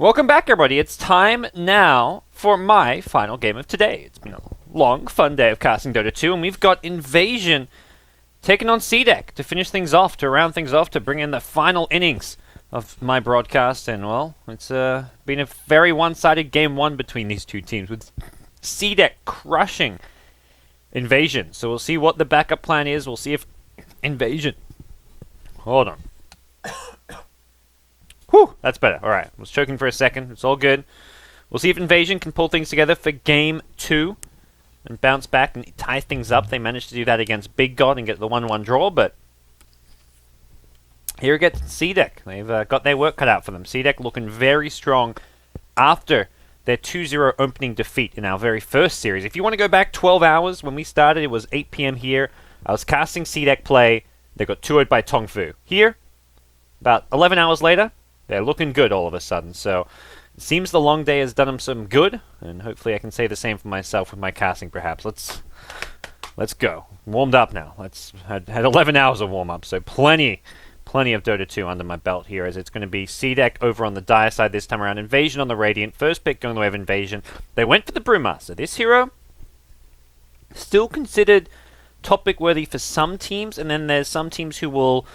Welcome back, everybody. It's time now for my final game of today. It's been a long, fun day of casting Dota 2, and we've got Invasion taking on CDEC to finish things off, to round things off, to bring in the final innings of my broadcast. And, well, it's been a very one-sided game one between these two teams, with CDEC crushing Invasion. So we'll see what the backup plan is. We'll see if Invasion... Hold on. Whew, that's better. Alright, I was choking for a second. It's all good. We'll see if Invasion can pull things together for Game 2 and bounce back and tie things up. They managed to do that against Big God and get the 1-1 draw, but here against CDEC. They've got their work cut out for them. CDEC looking very strong after their 2-0 opening defeat in our very first series. If you want to go back 12 hours, when we started, it was 8 PM here. I was casting CDEC play. They got 2-0'd by Tongfu. Here, about 11 hours later, they're looking good all of a sudden, so it seems the long day has done them some good, and hopefully I can say the same for myself with my casting, perhaps. Let's go. Warmed up now. Had 11 hours of warm-up, so plenty of Dota 2 under my belt here, as it's going to be CDEC over on the Dire side this time around. Invasion on the Radiant. First pick going the way of Invasion. They went for the Brewmaster. This hero, still considered top pick worthy for some teams, and then there's some teams who will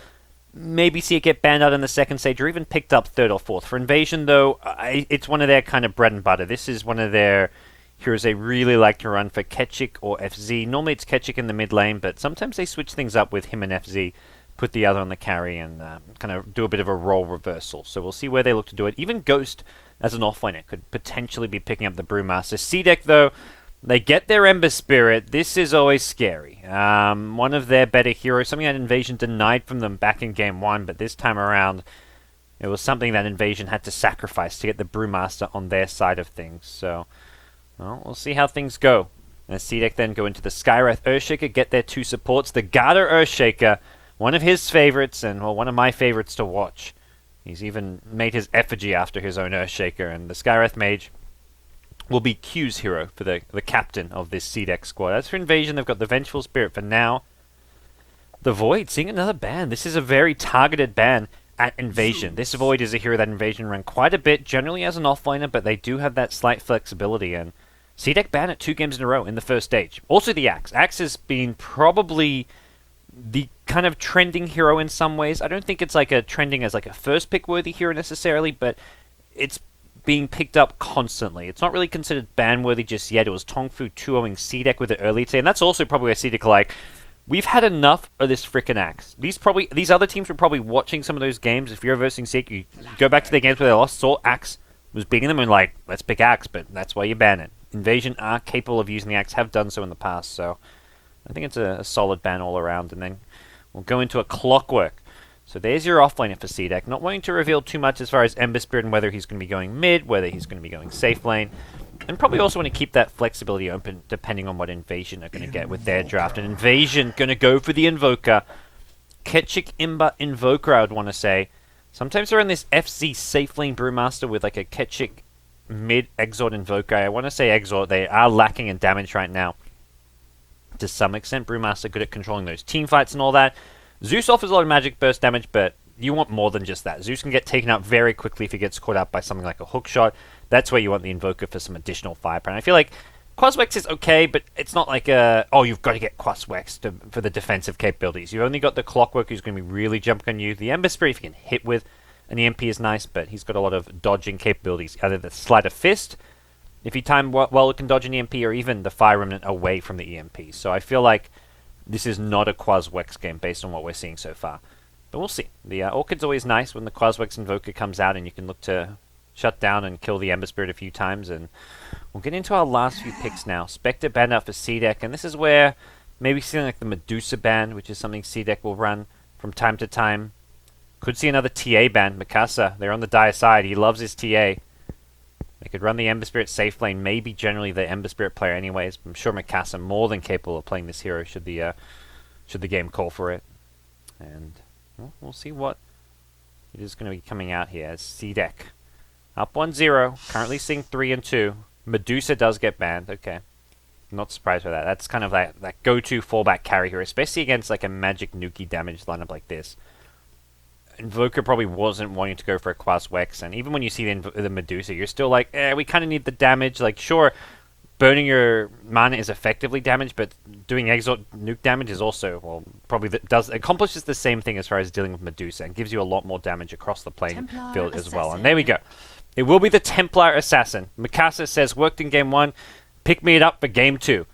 maybe see it get banned out in the second stage, or even picked up third or fourth. For Invasion, though, it's one of their kind of bread and butter. This is one of their heroes they really like to run for Ketchik or FZ. Normally it's Ketchik in the mid lane, but sometimes they switch things up with him and FZ, put the other on the carry, and kind of do a bit of a role reversal. So we'll see where they look to do it. Even Ghost, as an offlaner, could potentially be picking up the Brewmaster. CDEC, though, they get their Ember Spirit. This is always scary. One of their better heroes, something that Invasion denied from them back in Game 1, but this time around, it was something that Invasion had to sacrifice to get the Brewmaster on their side of things. So, well, we'll see how things go. As CDEC then go into the Skywrath Earthshaker, get their two supports. The Garter Earthshaker, one of his favorites, and, well, one of my favorites to watch. He's even made his effigy after his own Earthshaker, and the Skywrath Mage will be Q's hero for the captain of this CDEC squad. As for Invasion, they've got the Vengeful Spirit for now. The Void, seeing another ban. This is a very targeted ban at Invasion. This Void is a hero that Invasion ran quite a bit, generally as an offlaner, but they do have that slight flexibility, and CDEC banned it 2 games in a row in the first stage. Also the Axe. Axe has been probably the kind of trending hero in some ways. I don't think it's like a trending as like a first pick worthy hero necessarily, but it's being picked up constantly. It's not really considered ban-worthy just yet. It was Tongfu 2-0ing CDEC with it early today, and that's also probably where CDEC like, we've had enough of this frickin' Axe. These other teams were probably watching some of those games. If you're versing CDEC, you go back to the games where they lost, saw Axe was beating them, and like, let's pick Axe, but that's why you ban it. Invasion are capable of using the Axe, have done so in the past, so I think it's a solid ban all around. And then we'll go into a Clockwork. So there's your offlaner for CDEC. Not wanting to reveal too much as far as Ember Spirit and whether he's going to be going mid, whether he's going to be going safe lane. And probably also want to keep that flexibility open depending on what Invasion are going to get with their draft. And Invasion going to go for the Invoker. Ketchik Imba Invoker, I would want to say. Sometimes they're in this FC safe lane Brewmaster with like a Ketchik mid Exort Invoker. I want to say Exort. They are lacking in damage right now to some extent. Brewmaster good at controlling those team fights and all that. Zeus offers a lot of magic burst damage, but you want more than just that. Zeus can get taken out very quickly if he gets caught up by something like a hook shot. That's where you want the Invoker for some additional firepower. And I feel like Quaswex is okay, but it's not like you've got to get Quaswex for the defensive capabilities. You've only got the Clockwork who's going to be really jumping on you. The Ember Spirit, if you can hit with an EMP, is nice, but he's got a lot of dodging capabilities. Either the Sleight of Fist, if you time well, it can dodge an EMP, or even the Fire Remnant away from the EMP. So I feel like this is not a Quaswex game based on what we're seeing so far. But we'll see. The Orchid's always nice when the Quaswex Invoker comes out and you can look to shut down and kill the Ember Spirit a few times. And we'll get into our last few picks now. Spectre banned out for CDEC, and this is where maybe seeing like the Medusa ban, which is something CDEC will run from time to time. Could see another TA ban. Mikasa, they're on the Dire side. He loves his TA. They could run the Ember Spirit safe lane, maybe generally the Ember Spirit player anyways. I'm sure Mikasa more than capable of playing this hero should the game call for it. And well, we'll see what it is going to be coming out here as CDEC. Up 1-0, currently seeing 3-2. Medusa does get banned, okay. Not surprised by that. That's kind of that go-to fallback carry hero, especially against like a magic nuki damage lineup like this. Invoker probably wasn't wanting to go for a Quaswex, and even when you see the Medusa, you're still like, we kind of need the damage. Like, sure, burning your mana is effectively damage, but doing Exort nuke damage is also, well, probably accomplishes the same thing as far as dealing with Medusa, and gives you a lot more damage across the playing field as well. And there we go. It will be the Templar Assassin. Mikasa says, worked in game 1, pick me it up for game 2.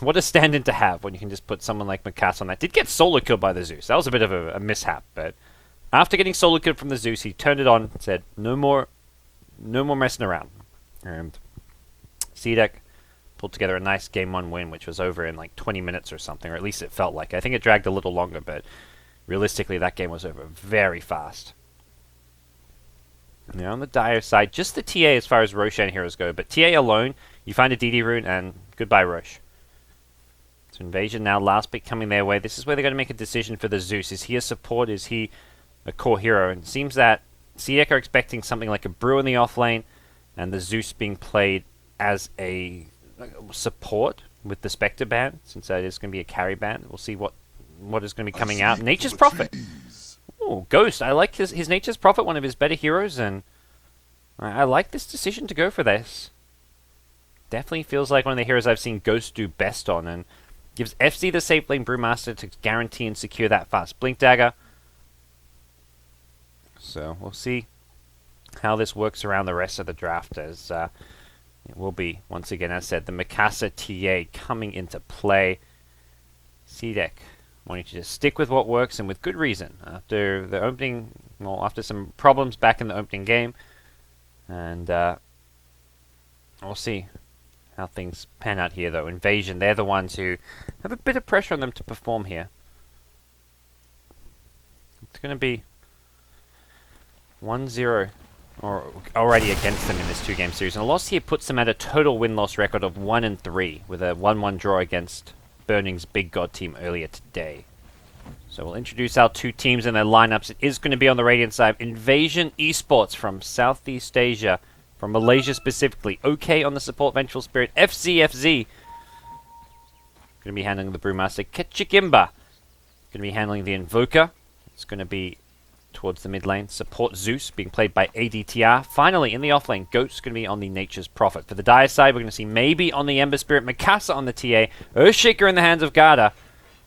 What a stand-in to have when you can just put someone like Mikasa on that. Did get solo killed by the Zeus. That was a bit of a mishap, but after getting solo killed from the Zeus, he turned it on and said, no more messing around. And CDEC pulled together a nice game 1 win, which was over in like 20 minutes or something, or at least it felt like. I think it dragged a little longer, but realistically that game was over very fast. And they're on the Dire side, just the TA as far as Roshan heroes go, but TA alone, you find a DD rune and goodbye Rosh. So Invasion now, last pick coming their way. This is where they're going to make a decision for the Zeus. Is he a support? Is he a core hero? And it seems that CDEC are expecting something like a Brew in the offlane, and the Zeus being played as a support with the Spectre ban, since that is going to be a carry ban. We'll see what is going to be coming out. Nature's Prophet. Oh, Ghost. I like his Nature's Prophet, one of his better heroes, and I like this decision to go for this. Definitely feels like one of the heroes I've seen Ghost do best on, and gives FC the safe lane Brewmaster to guarantee and secure that fast Blink Dagger. So we'll see how this works around the rest of the draft, as it will be, once again, as said, the Mikasa TA coming into play. CDEC wanting to just stick with what works, and with good reason. After the opening, well, after some problems back in the opening game, and we'll see how things pan out here, though. Invasion, they're the ones who have a bit of pressure on them to perform here. It's going to be 1-0 or already against them in this 2-game series. And a loss here puts them at a total win-loss record of 1-3, with a 1-1 draw against Burning's Big God team earlier today. So we'll introduce our two teams and their lineups. It is going to be on the Radiant side. Invasion Esports from Southeast Asia, from Malaysia specifically. OK on the support Vengeful Spirit. FZFZ going to be handling the Brewmaster. Ketchikimba going to be handling the Invoker. It's going to be towards the mid lane. Support Zeus being played by ADTR. Finally, in the off lane, Goat's going to be on the Nature's Prophet. For the Dire side, we're going to see maybe on the Ember Spirit, Mikasa on the TA, Earthshaker in the hands of Garda.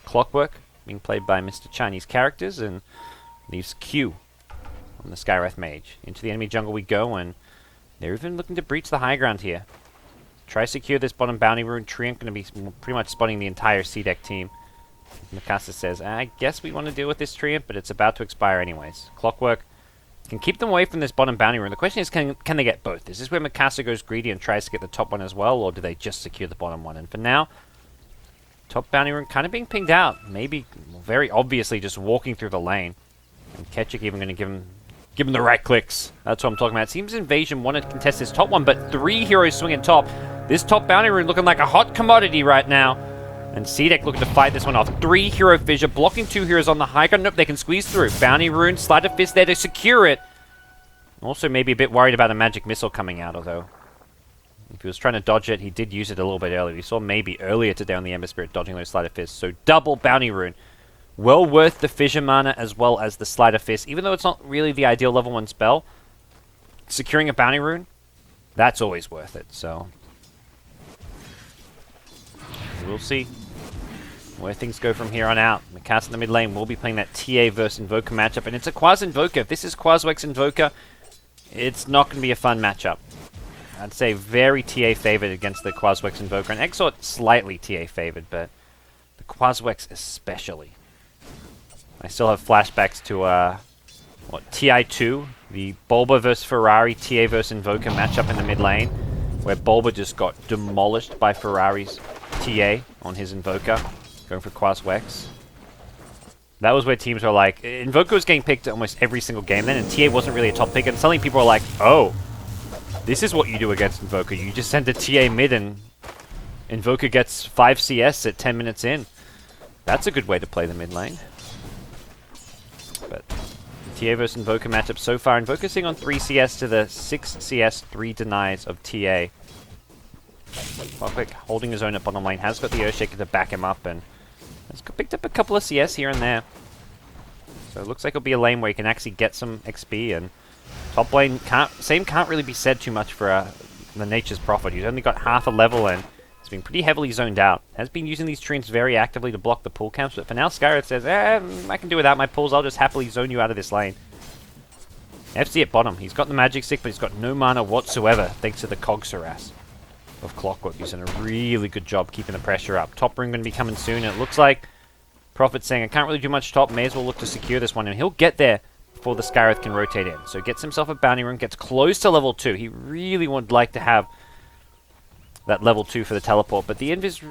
Clockwork being played by Mr. Chinese characters, and leaves Q on the Skywrath Mage. Into the enemy jungle we go, and they're even looking to breach the high ground here. Try to secure this bottom bounty rune. Treant going to be pretty much spotting the entire CDEC team. Mikasa says, I guess we want to deal with this Treant, but it's about to expire anyways. Clockwork can keep them away from this bottom bounty rune. The question is, can they get both? Is this where Mikasa goes greedy and tries to get the top one as well, or do they just secure the bottom one? And for now, top bounty rune kind of being pinged out. Maybe very obviously just walking through the lane. And Ketchik even going to give him the right clicks. That's what I'm talking about. It seems Invasion want to contest this top one, but 3 heroes swinging top. This top bounty rune looking like a hot commodity right now. And CDEC looking to fight this one off. 3 hero fissure, blocking 2 heroes on the high ground. Nope, they can squeeze through. Bounty rune, Sleight of Fist there to secure it. Also maybe a bit worried about a magic missile coming out, although if he was trying to dodge it, he did use it a little bit earlier. We saw maybe earlier today on the Ember Spirit dodging those Sleight of Fists. So double bounty rune. Well worth the fissure mana as well as the Sleight of Fist. Even though it's not really the ideal level 1 spell, securing a bounty rune, that's always worth it. So we'll see where things go from here on out. Mikasa in the mid lane will be playing that TA versus Invoker matchup, and it's a Quas Invoker. If this is Quaswex Invoker, it's not going to be a fun matchup. I'd say very TA favored against the Quaswex Invoker, and Exort slightly TA favored, but the Quaswex especially. I still have flashbacks to TI2, the Bulba versus Ferrari TA versus Invoker matchup in the mid lane, where Bulba just got demolished by Ferrari's TA on his Invoker, going for Quaswex. That was where teams were like, Invoker was getting picked almost every single game then, and TA wasn't really a top pick, and suddenly people were like, oh, this is what you do against Invoker. You just send a TA mid and Invoker gets 5 CS at 10 minutes in. That's a good way to play the mid lane. But TA versus Invoker matchup so far, Invoker sitting on 3 CS to the 6 CS, 3 denies of TA. Clockwork holding his own at bottom lane, has got the Earthshaker to back him up, and has picked up a couple of CS here and there. So it looks like it'll be a lane where you can actually get some XP, and top lane can't really be said too much for the Nature's Prophet. He's only got half a level and he's been pretty heavily zoned out. Has been using these treants very actively to block the pull camps, but for now Skyreth says, I can do without my pulls, I'll just happily zone you out of this lane. FC at bottom, he's got the magic stick, but he's got no mana whatsoever, thanks to the Cogs harass of Clockwork. He's done a really good job keeping the pressure up. Top ring going to be coming soon, and it looks like Prophet's saying, I can't really do much top, may as well look to secure this one, and he'll get there before the Skyreth can rotate in. So gets himself a bounty rune, gets close to level 2. He really would like to have that level 2 for the teleport, but the Invis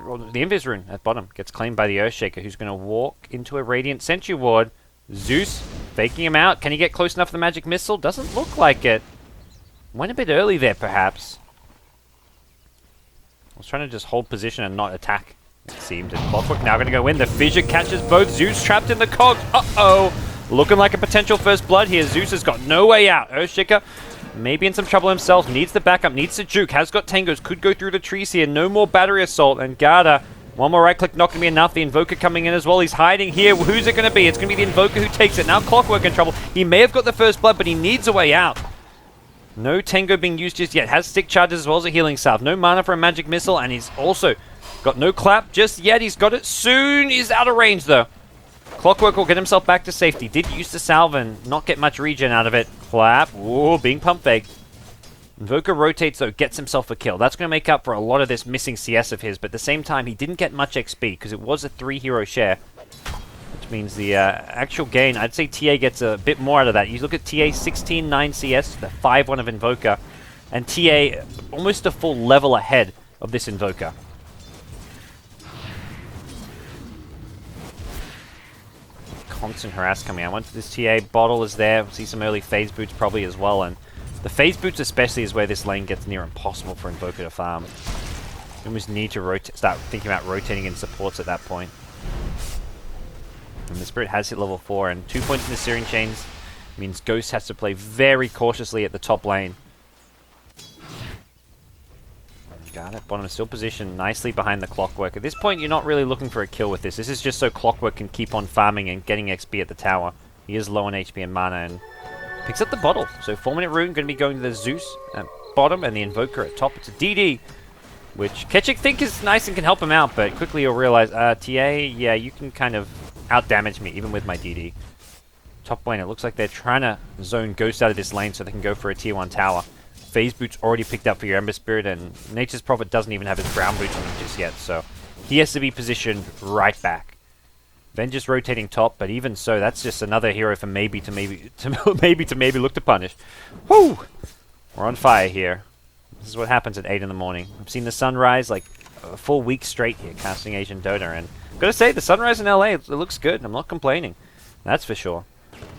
rune at bottom gets claimed by the Earthshaker, who's going to walk into a Radiant Sentry Ward. Zeus faking him out. Can he get close enough for the magic missile? Doesn't look like it. Went a bit early there, perhaps. I was trying to just hold position and not attack, it seemed. And Clockwork now going to go in. The fissure catches both. Zeus trapped in the cogs. Uh-oh. Looking like a potential first blood here. Zeus has got no way out. Earthshaker maybe in some trouble himself. Needs the backup. Needs the juke. Has got tangos. Could go through the trees here. No more battery assault. And Garda, one more right click not going to be enough. The Invoker coming in as well. He's hiding here. Who's it going to be? It's going to be the Invoker who takes it. Now Clockwork in trouble. He may have got the first blood, but he needs a way out. No Tango being used just yet. Has stick charges as well as a healing salve. No mana for a magic missile, and he's also got no clap just yet. He's got it soon. He's out of range though. Clockwork will get himself back to safety. Did use the salve and not get much regen out of it. Clap. Ooh, being pump fake. Invoker rotates though, gets himself a kill. That's going to make up for a lot of this missing CS of his, but at the same time he didn't get much XP because it was a 3-hero share. Which means the actual gain, I'd say TA gets a bit more out of that. You look at TA 16-9 CS, the 5-1 of Invoker, and TA almost a full level ahead of this Invoker. Constant harass coming out. Once this TA bottle is there, we'll see some early phase boots probably as well, and the phase boots especially is where this lane gets near impossible for Invoker to farm. You almost need to start thinking about rotating in supports at that point. And the Spirit has hit level 4, and 2 points in the Searing Chains means Ghost has to play very cautiously at the top lane. Got it. Bottom is still positioned nicely behind the Clockwork. At this point, you're not really looking for a kill with this. This is just so Clockwork can keep on farming and getting XP at the tower. He is low on HP and mana, and picks up the bottle. So 4-minute rune going to be going to the Zeus at bottom and the Invoker at top. It's a DD, which Ketchik think is nice and can help him out, but quickly you'll realize, TA, yeah, you can kind of out-damage me, even with my DD. Top lane, it looks like they're trying to zone Ghost out of this lane so they can go for a tier 1 tower. Phase Boots already picked up for your Ember Spirit, and Nature's Prophet doesn't even have his Brown Boots on him just yet, so he has to be positioned right back. Then just rotating top, but even so, that's just another hero for maybe to look to punish. Woo! We're on fire here. This is what happens at 8 in the morning. I've seen the sunrise like a full week straight here, casting Asian Dota, and I've got to say, the sunrise in LA, it looks good. I'm not complaining. That's for sure.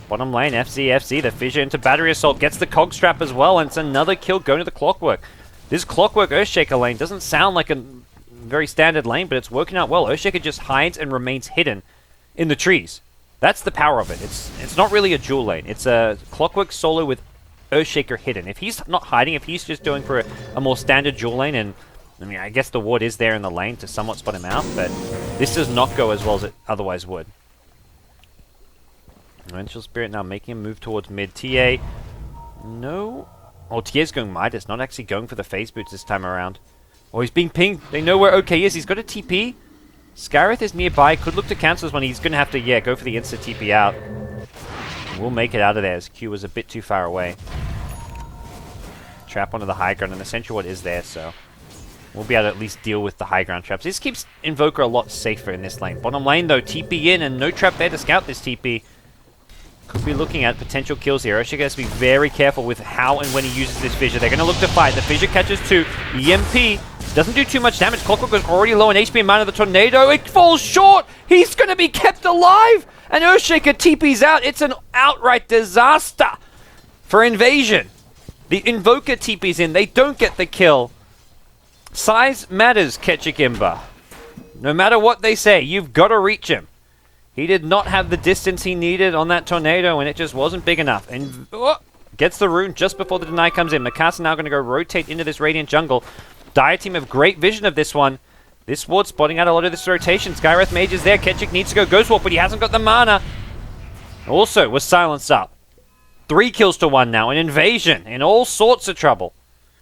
Bottom lane, FC, the fissure into battery assault, gets the cog strap as well, and it's another kill going to the Clockwork. This Clockwork Earthshaker lane doesn't sound like a very standard lane, but it's working out well. Earthshaker just hides and remains hidden in the trees. That's the power of it. It's not really a dual lane. It's a Clockwork solo with Earthshaker hidden. If he's not hiding, if he's just doing for a more standard dual lane, and I mean, I guess the ward is there in the lane to somewhat spot him out, but this does not go as well as it otherwise would. Torrential Spirit now making him move towards mid. TA, no. Oh, TA's going Midas, not actually going for the phase boots this time around. Oh, he's being pinged. They know where OK is. He's got a TP. Skyreth is nearby. Could look to cancel this one. He's going to have to, yeah, go for the insta TP out. We'll make it out of there as Q was a bit too far away. Trap onto the high ground, and the Sentry Ward is there, so we'll be able to at least deal with the high ground traps. This keeps Invoker a lot safer in this lane. Bottom lane, though, TP in, and no trap there to scout this TP. Could be looking at potential kills here. Urshiga has to be very careful with how and when he uses this fissure. They're going to look to fight. The fissure catches 2. EMP doesn't do too much damage. Clockwork was already low on HP and mana. The tornado, it falls short. He's going to be kept alive. And Earthshaker TP's out. It's an outright disaster for Invasion. The Invoker TP's in. They don't get the kill. Size matters, Ketchikimba. No matter what they say, you've got to reach him. He did not have the distance he needed on that tornado, and it just wasn't big enough. And gets the rune just before the deny comes in. Mikasa now going to go rotate into this Radiant jungle. Dire team have great vision of this one. This ward spotting out a lot of this rotation. Skyreth Mage is there. Ketchik needs to go Ghost Walk, but he hasn't got the mana. Also was silenced up. 3 kills to 1 now. An invasion in all sorts of trouble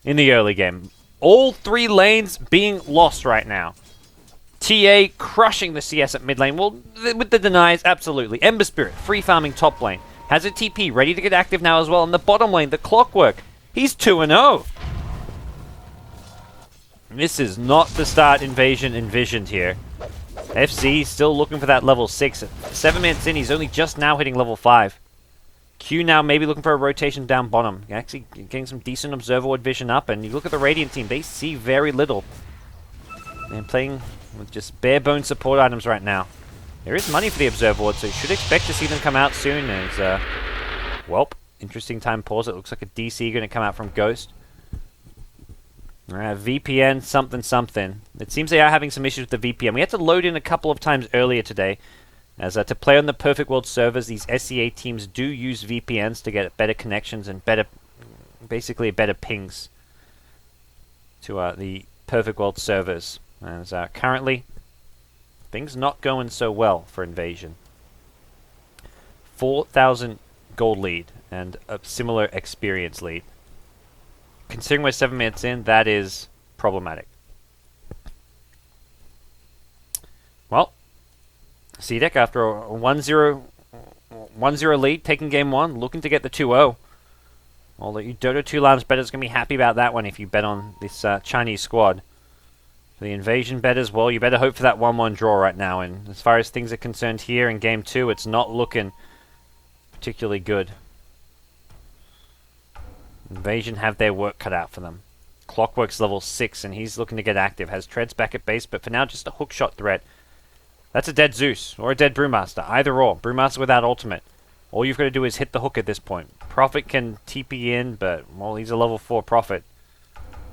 in the early game. All 3 lanes being lost right now. TA crushing the CS at mid lane. Well, with the denies, absolutely. Ember Spirit, free farming top lane. Has a TP, ready to get active now as well. In the bottom lane, the Clockwork. He's 2-0. This is not the start Invasion envisioned here. FC still looking for that level 6. 7 minutes in, he's only just now hitting level 5. Q now maybe looking for a rotation down bottom. Actually getting some decent observer vision up, and you look at the Radiant team, they see very little. They're playing with just bare bones support items right now. There is money for the observer ward, so you should expect to see them come out soon. As, welp, interesting time pause. It looks like a DC going to come out from Ghost. VPN something. It seems they are having some issues with the VPN. We had to load in a couple of times earlier today. As to play on the Perfect World servers, these SEA teams do use VPNs to get better connections and basically better pings to the Perfect World servers. As currently, things not going so well for Invasion. 4,000 gold lead and a similar experience lead. Considering we're 7 minutes in, that is problematic. Well, CDEC after a 1-0 lead, taking game 1, looking to get the 2-0. Although you Dota 2 Labs bettors going to be happy about that one if you bet on this Chinese squad. For the Invasion bettors, well, you better hope for that 1-1 draw right now. And as far as things are concerned here in game 2, it's not looking particularly good. Invasion have their work cut out for them. Clockwork's level 6, and he's looking to get active. Has Treads back at base, but for now, just a hookshot threat. That's a dead Zeus, or a dead Brewmaster. Either or. Brewmaster without ultimate. All you've got to do is hit the hook at this point. Prophet can TP in, but, well, he's a level 4 Prophet.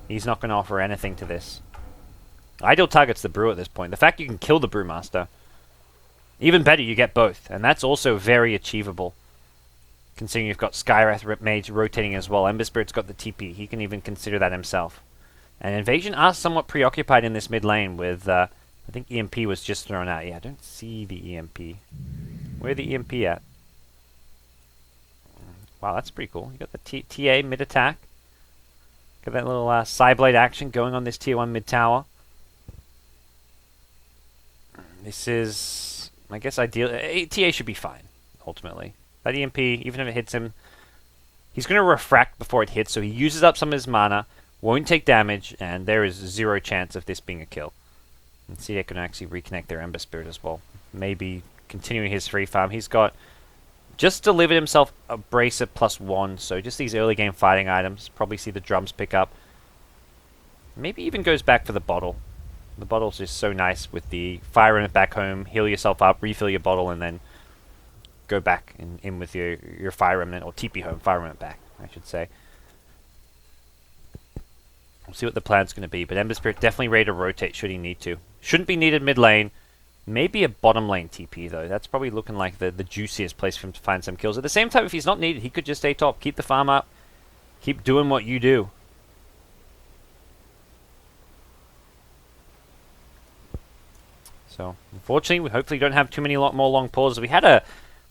He's not going to offer anything to this. Ideal target's the Brew at this point. The fact you can kill the Brewmaster, even better, you get both. And that's also very achievable. Considering you've got Skywrath Mage rotating as well. Ember Spirit's got the TP. He can even consider that himself. And Invasion are somewhat preoccupied in this mid lane with, I think EMP was just thrown out. Yeah, I don't see the EMP. Where's the EMP at? Wow, that's pretty cool. You got the TA mid attack. Got that little Psyblade action going on this tier 1 mid tower. This is, I guess, ideal. TA should be fine, ultimately. That EMP, even if it hits him, he's going to refract before it hits, so he uses up some of his mana, won't take damage, and there is 0 chance of this being a kill. And CDEC can actually reconnect their Ember Spirit as well. Maybe continuing his free farm. He's got just delivered himself a Bracer +1, so just these early game fighting items. Probably see the drums pick up. Maybe even goes back for the bottle. The bottle's just so nice with the fire in it back home, heal yourself up, refill your bottle, and then go back in with your Fire Remnant, or TP home, Fire Remnant back, I should say. We'll see what the plan's going to be, but Ember Spirit definitely ready to rotate should he need to. Shouldn't be needed mid lane. Maybe a bottom lane TP, though. That's probably looking like the juiciest place for him to find some kills. At the same time, if he's not needed, he could just stay top, keep the farm up, keep doing what you do. So, unfortunately, we hopefully don't have too many more long pauses. We had a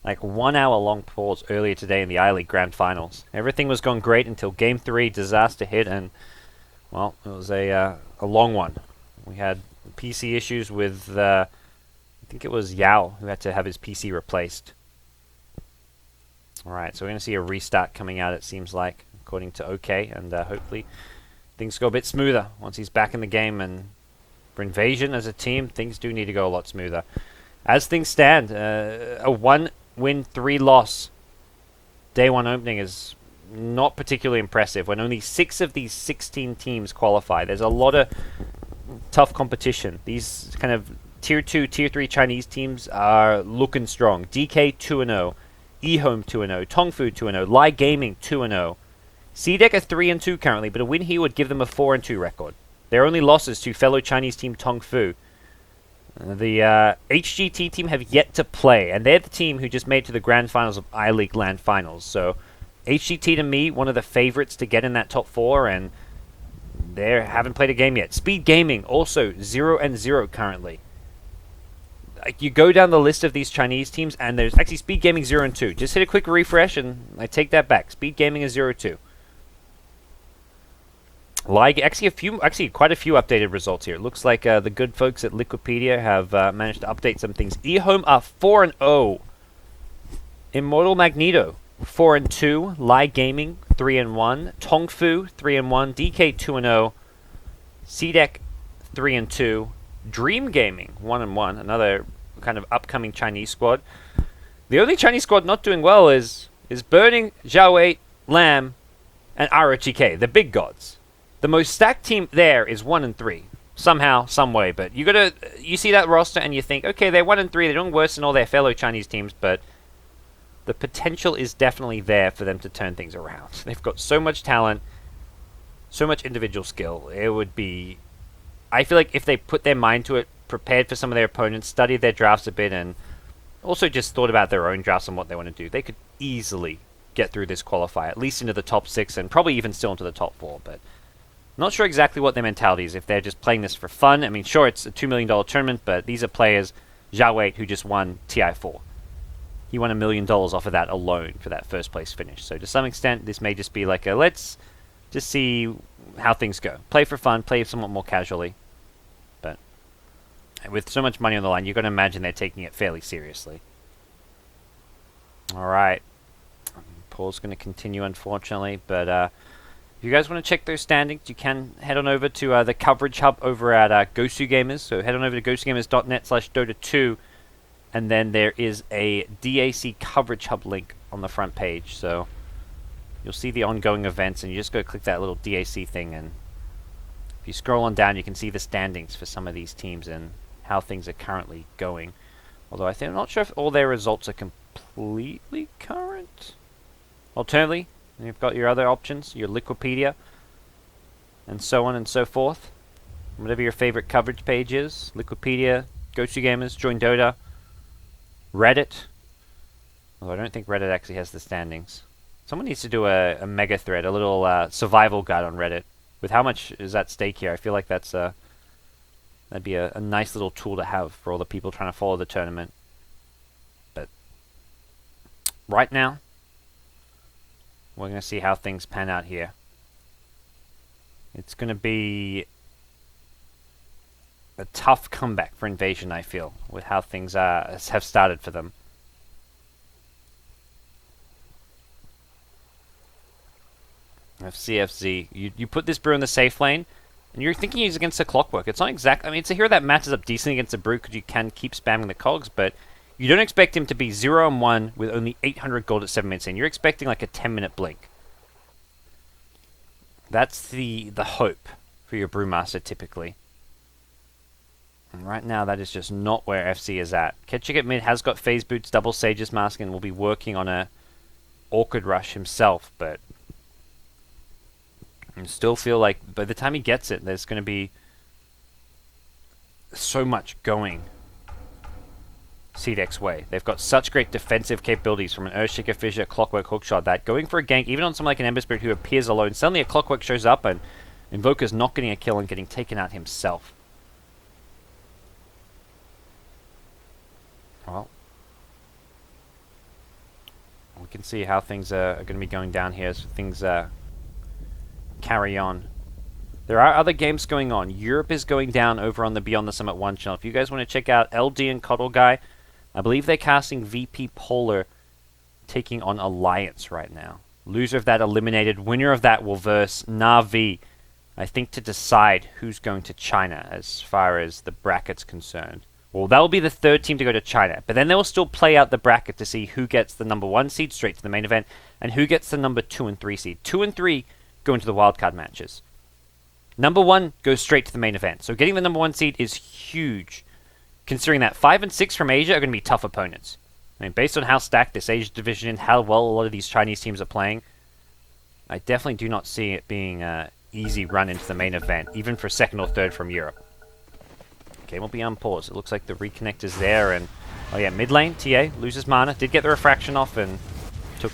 1 hour long pause earlier today in the I-League Grand Finals. Everything was going great until Game 3, disaster hit, and, well, it was a long one. We had PC issues with, I think it was Yao who had to have his PC replaced. Alright, so we're going to see a restart coming out, it seems like, according to OK, and hopefully things go a bit smoother once he's back in the game. And for Invasion as a team, things do need to go a lot smoother. As things stand, a 1-win, 3-loss day 1 opening is not particularly impressive when only 6 of these 16 teams qualify. There's a lot of tough competition. These kind of tier 2, tier 3 Chinese teams are looking strong. DK 2-0, eHome 2-0, Tongfu 2-0, Lai Gaming 2-0. CDEC are 3-2 currently, but a win here would give them a 4-2 record. Their only losses to fellow Chinese team Tongfu. The HGT team have yet to play, and they're the team who just made it to the Grand Finals of I-League Land Finals. So HGT, to me, one of the favorites to get in that top 4, and they haven't played a game yet. Speed Gaming, also 0-0 currently. you go down the list of these Chinese teams, and there's actually Speed Gaming 0 and 2. Just hit a quick refresh, and I take that back. Speed Gaming is 0-2. Actually, quite a few updated results here. It looks like the good folks at Liquipedia have managed to update some things. eHome are 4-0. Immortal Magneto 4-2. Lai Gaming 3-1. Tongfu 3-1. DK 2-0. CDEC 3-2. Dream Gaming 1-1. Another kind of upcoming Chinese squad. The only Chinese squad not doing well is Burning, Xiao8, Lamb, and ROTK, the big gods. The most stacked team there is 1-3. Somehow, some way, but you see that roster and you think, okay, they're 1-3, they're doing worse than all their fellow Chinese teams, but the potential is definitely there for them to turn things around. They've got so much talent, so much individual skill. It would be, I feel like if they put their mind to it, prepared for some of their opponents, studied their drafts a bit, and also just thought about their own drafts and what they want to do, they could easily get through this qualifier, at least into the top 6 and probably even still into the top 4, but not sure exactly what their mentality is, if they're just playing this for fun. I mean, sure, it's a $2 million tournament, but these are players, Xiao8, who just won TI4. He won $1 million off of that alone for that first place finish. So to some extent, this may just be like a, let's just see how things go. Play for fun, play somewhat more casually. But with so much money on the line, you've got to imagine they're taking it fairly seriously. Alright. Paul's going to continue, unfortunately, but if you guys want to check those standings, you can head on over to the coverage hub over at GoDz Gamers. So head on over to godzgamers.net/Dota2, and then there is a DAC coverage hub link on the front page. So you'll see the ongoing events, and you just go click that little DAC thing, and if you scroll on down, you can see the standings for some of these teams and how things are currently going. Although I'm not sure if all their results are completely current. Alternatively, and you've got your other options, your Liquipedia, and so on and so forth. Whatever your favorite coverage page is. Liquipedia, GoDz Gamers, Join Dota, Reddit. Although I don't think Reddit actually has the standings. Someone needs to do a mega thread, a little survival guide on Reddit. With how much is at stake here, I feel like that'd be a nice little tool to have for all the people trying to follow the tournament. But right now, we're going to see how things pan out here. It's going to be a tough comeback for Invasion, I feel, with how things have started for them. FCFZ, you put this brew in the safe lane, and you're thinking he's against the Clockwork. It's not exact. I mean, it's a hero that matches up decently against the brew because you can keep spamming the cogs, but you don't expect him to be 0-1 with only 800 gold at 7 minutes in. You're expecting like a 10-minute blink. That's the hope for your Brewmaster typically. And right now, that is just not where FC is at. Ketchik at mid has got phase boots, double Sage's mask, and will be working on a Orchid Rush himself, but I still feel like by the time he gets it, there's going to be so much going CDEC's way. They've got such great defensive capabilities from an Earthshaker, Fissure, Clockwork, Hookshot that going for a gank, even on someone like an Ember Spirit who appears alone, suddenly a Clockwork shows up and Invoker's not getting a kill and getting taken out himself. Well, we can see how things are going to be going down here as things carry on. There are other games going on. Europe is going down over on the Beyond the Summit 1 channel. If you guys want to check out LD and Cuddle Guy, I believe they're casting VP Polar taking on Alliance right now. Loser of that eliminated. Winner of that will verse Na'Vi, I think, to decide who's going to China as far as the bracket's concerned. Well, that will be the third team to go to China, but then they will still play out the bracket to see who gets the number 1 seed straight to the main event and who gets the number 2 and 3 seed. 2 and 3 go into the wildcard matches. Number 1 goes straight to the main event. So getting the number 1 seed is huge, considering that 5 and 6 from Asia are going to be tough opponents. I mean, based on how stacked this Asia division is, how well a lot of these Chinese teams are playing, I definitely do not see it being an easy run into the main event, even for second or third from Europe. Game will be unpaused. It looks like the reconnect is there, and oh yeah, mid lane, TA loses mana, did get the refraction off, and took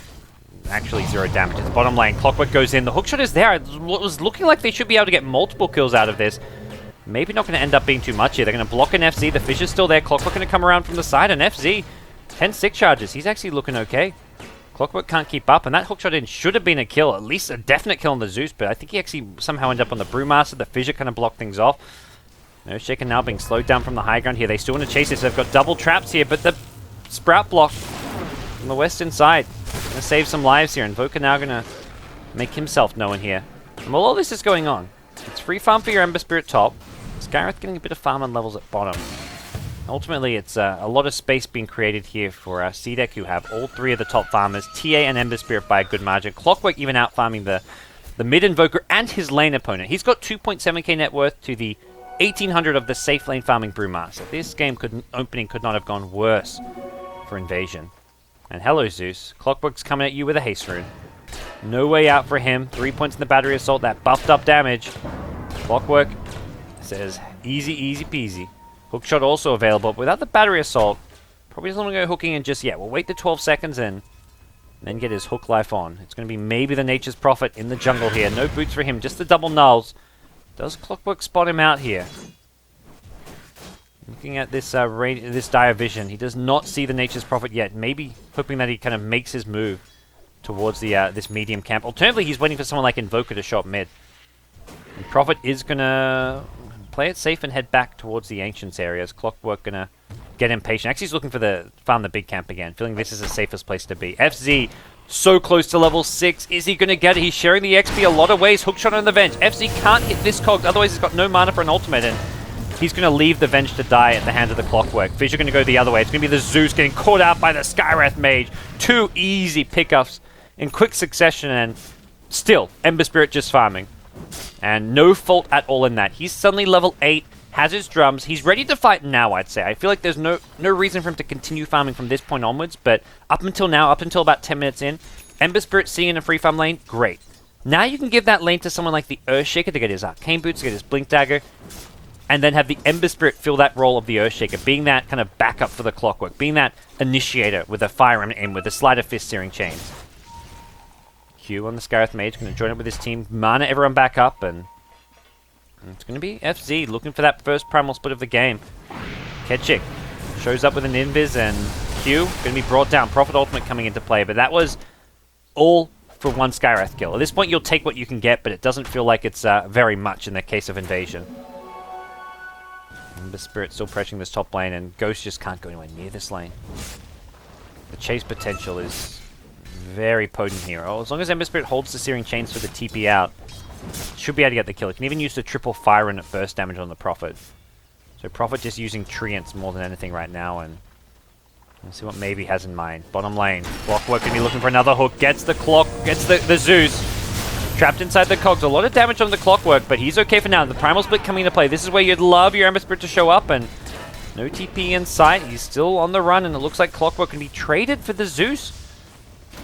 actually 0 damage. At the bottom lane, Clockwork goes in, the hookshot is there. It was looking like they should be able to get multiple kills out of this. maybe not going to end up being too much here. They're going to block an FZ. The Fissure's still there. Clockwork going to come around from the side, and FZ, 10 stick charges. He's actually looking okay. Clockwork can't keep up, and that hookshot in should have been a kill, at least a definite kill on the Zeus, but I think he actually somehow ended up on the Brewmaster. The Fissure kind of blocked things off. Earthshaker now being slowed down from the high ground here. They still want to chase this. They've got double traps here, but the Sprout block from the western side going to save some lives here. Invoker now going to make himself known here. And while all this is going on, it's free farm for your Ember Spirit top. Skywrath getting a bit of farm on levels at bottom. Ultimately, it's a lot of space being created here for CDEC, who have all three of the top farmers, TA and Ember Spirit by a good margin. Clockwork even out farming the mid Invoker and his lane opponent. He's got 2.7k net worth to the 1800 of the safe lane farming Brewmaster. This game opening could not have gone worse for Invasion. And hello, Zeus. Clockwork's coming at you with a haste rune. No way out for him. 3 points in the battery assault, that buffed up damage. Clockwork says easy, easy peasy. Hookshot also available, but without the battery assault, probably doesn't want to go hooking in just yet. We'll wait the 12 seconds in, and then get his hook life on. It's going to be maybe the Nature's Prophet in the jungle here. No boots for him, just the double nulls. Does Clockwork spot him out here? Looking at this this dire vision, he does not see the Nature's Prophet yet. Maybe hoping that he kind of makes his move towards the this medium camp. Alternatively, he's waiting for someone like Invoker to show up mid. And Prophet is going to play it safe and head back towards the Ancients areas. Clockwork going to get impatient. Actually, he's looking for farm the big camp again, feeling this is the safest place to be. FZ, so close to level 6. Is he going to get it? He's sharing the XP a lot of ways. Hookshot on the Venge. FZ can't hit this cog, otherwise he's got no mana for an ultimate, and he's going to leave the Venge to die at the hand of the Clockwork. Fissure going to go the other way. It's going to be the Zeus getting caught out by the Skywrath Mage. 2 easy pickups in quick succession, and still, Ember Spirit just farming. And no fault at all in that. He's suddenly level 8, has his drums. He's ready to fight now, I'd say. I feel like there's no reason for him to continue farming from this point onwards, but up until now, up until about 10 minutes in, Ember Spirit seeing in a free farm lane, great. Now you can give that lane to someone like the Earthshaker to get his Arcane Boots, to get his Blink Dagger, and then have the Ember Spirit fill that role of the Earthshaker, being that kind of backup for the Clockwork, being that initiator with a Fire Remnant in, with the Sleight of Fist Searing Chains. Q on the Skywrath Mage, going to join up with his team, mana everyone back up, and it's going to be FZ looking for that first primal split of the game. Ketchik shows up with an invis, and Q going to be brought down. Prophet Ultimate coming into play, but that was all for one Skywrath kill. At this point, you'll take what you can get, but it doesn't feel like it's very much in the case of Invasion. Ember Spirit still pressuring this top lane, and Ghost just can't go anywhere near this lane. The chase potential is very potent here. Oh, as long as Ember Spirit holds the Searing Chains for the TP out, should be able to get the kill. It can even use the triple Fire Rune at burst damage on the Prophet. So Prophet just using Treants more than anything right now, and let's see what maybe has in mind. Bottom lane, Clockwork going to be looking for another hook. Gets the the Zeus. Trapped inside the cogs. A lot of damage on the Clockwork, but he's okay for now. The Primal Split coming into play. This is where you'd love your Ember Spirit to show up, and no TP in sight. He's still on the run, and it looks like Clockwork can be traded for the Zeus.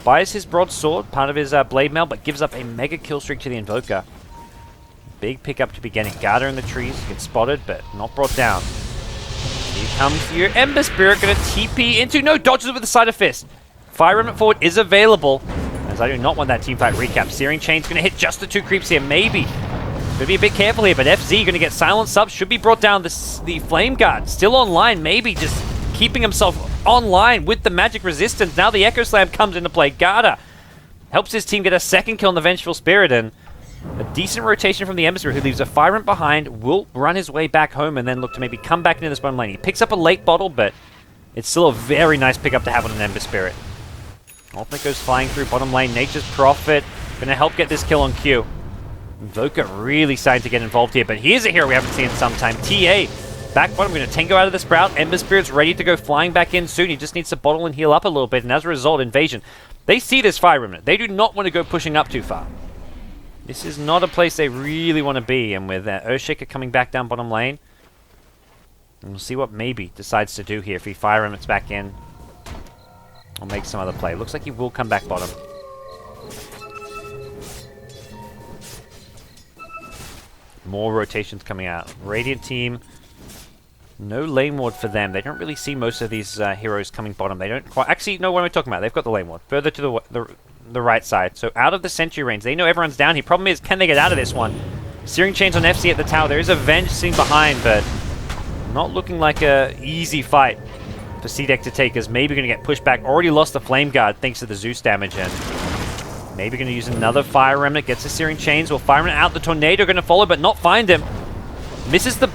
Buys his broadsword, part of his blade mail, but gives up a mega kill streak to the Invoker. Big pickup to be getting. Garter in the trees, gets spotted, but not brought down. Here comes your Ember Spirit, going to TP into... No, dodges it with the Sleight of Fist. Fire Remnant forward is available, as I do not want that teamfight recap. Searing Chain's going to hit just the 2 creeps here, maybe. Gotta be a bit careful here, but FZ going to get silent subs. Should be brought down. The Flame Guard still online, maybe just keeping himself online with the magic resistance. Now the Echo Slam comes into play. Garter helps his team get a second kill on the Vengeful Spirit, and a decent rotation from the Ember Spirit, who leaves a Fire Remnant behind, will run his way back home and then look to maybe come back into this bottom lane. He picks up a late bottle, but it's still a very nice pickup to have on an Ember Spirit. Ultimate goes flying through bottom lane. Nature's Prophet going to help get this kill on Q. Invoker really starting to get involved here, but here's a hero we haven't seen in some time. TA back bottom, going to Tango out of the Sprout. Ember Spirit's ready to go flying back in soon. He just needs to bottle and heal up a little bit, and as a result, Invasion, they see this Fire Remnant. They do not want to go pushing up too far. This is not a place they really want to be, and with Earthshaker coming back down bottom lane, and we'll see what maybe decides to do here. If he Fire Remnants back in, or make some other play. Looks like he will come back bottom. More rotations coming out. Radiant team, no lane ward for them. They don't really see most of these heroes coming bottom. They don't quite... Actually, no, what am I talking about? They've got the lane ward. Further to the right side. So out of the sentry range. They know everyone's down here. Problem is, can they get out of this one? Searing Chains on FC at the tower. There is a Venge sitting behind, but not looking like a easy fight for CDEC to take, as maybe going to get pushed back. Already lost the Flame Guard thanks to the Zeus damage, and maybe going to use another Fire Remnant. Gets the Searing Chains. Will Fire Remnant out. The Tornado going to follow, but not find him. Misses the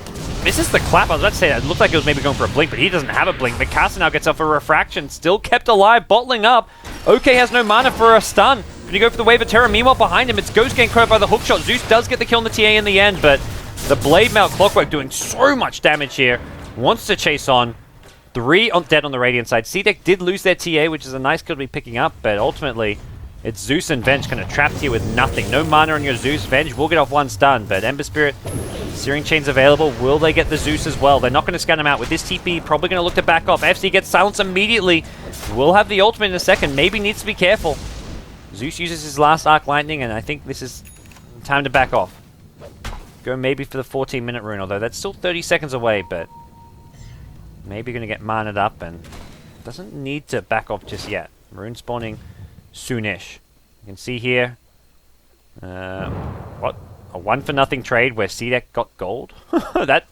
clap. I was about to say, it looked like it was maybe going for a blink, but he doesn't have a blink. Mikasa now gets off a refraction. Still kept alive, bottling up. OK has no mana for a stun. Going to go for the Wave of Terror. Meanwhile, behind him, it's GoDz getting caught up by the hookshot. Zeus does get the kill on the TA in the end, but the Blade Mail Clockwork doing so much damage here. Wants to chase on. 3 dead on the Radiant side. CDEC did lose their TA, which is a nice kill to be picking up, but ultimately, it's Zeus and Venge kind of trapped here with nothing. No mana on your Zeus. Venge will get off 1 stun, but Ember Spirit, Searing Chains available. Will they get the Zeus as well? They're not going to scan him out. With this TP, probably going to look to back off. FC gets silenced immediately. Will have the ultimate in a second. Maybe needs to be careful. Zeus uses his last Arc Lightning, and I think this is time to back off. Go maybe for the 14-minute rune, although that's still 30 seconds away, but maybe going to get maned up and doesn't need to back off just yet. Rune spawning soonish. You can see here, what? A 1-for-0 trade where CDEC got gold? that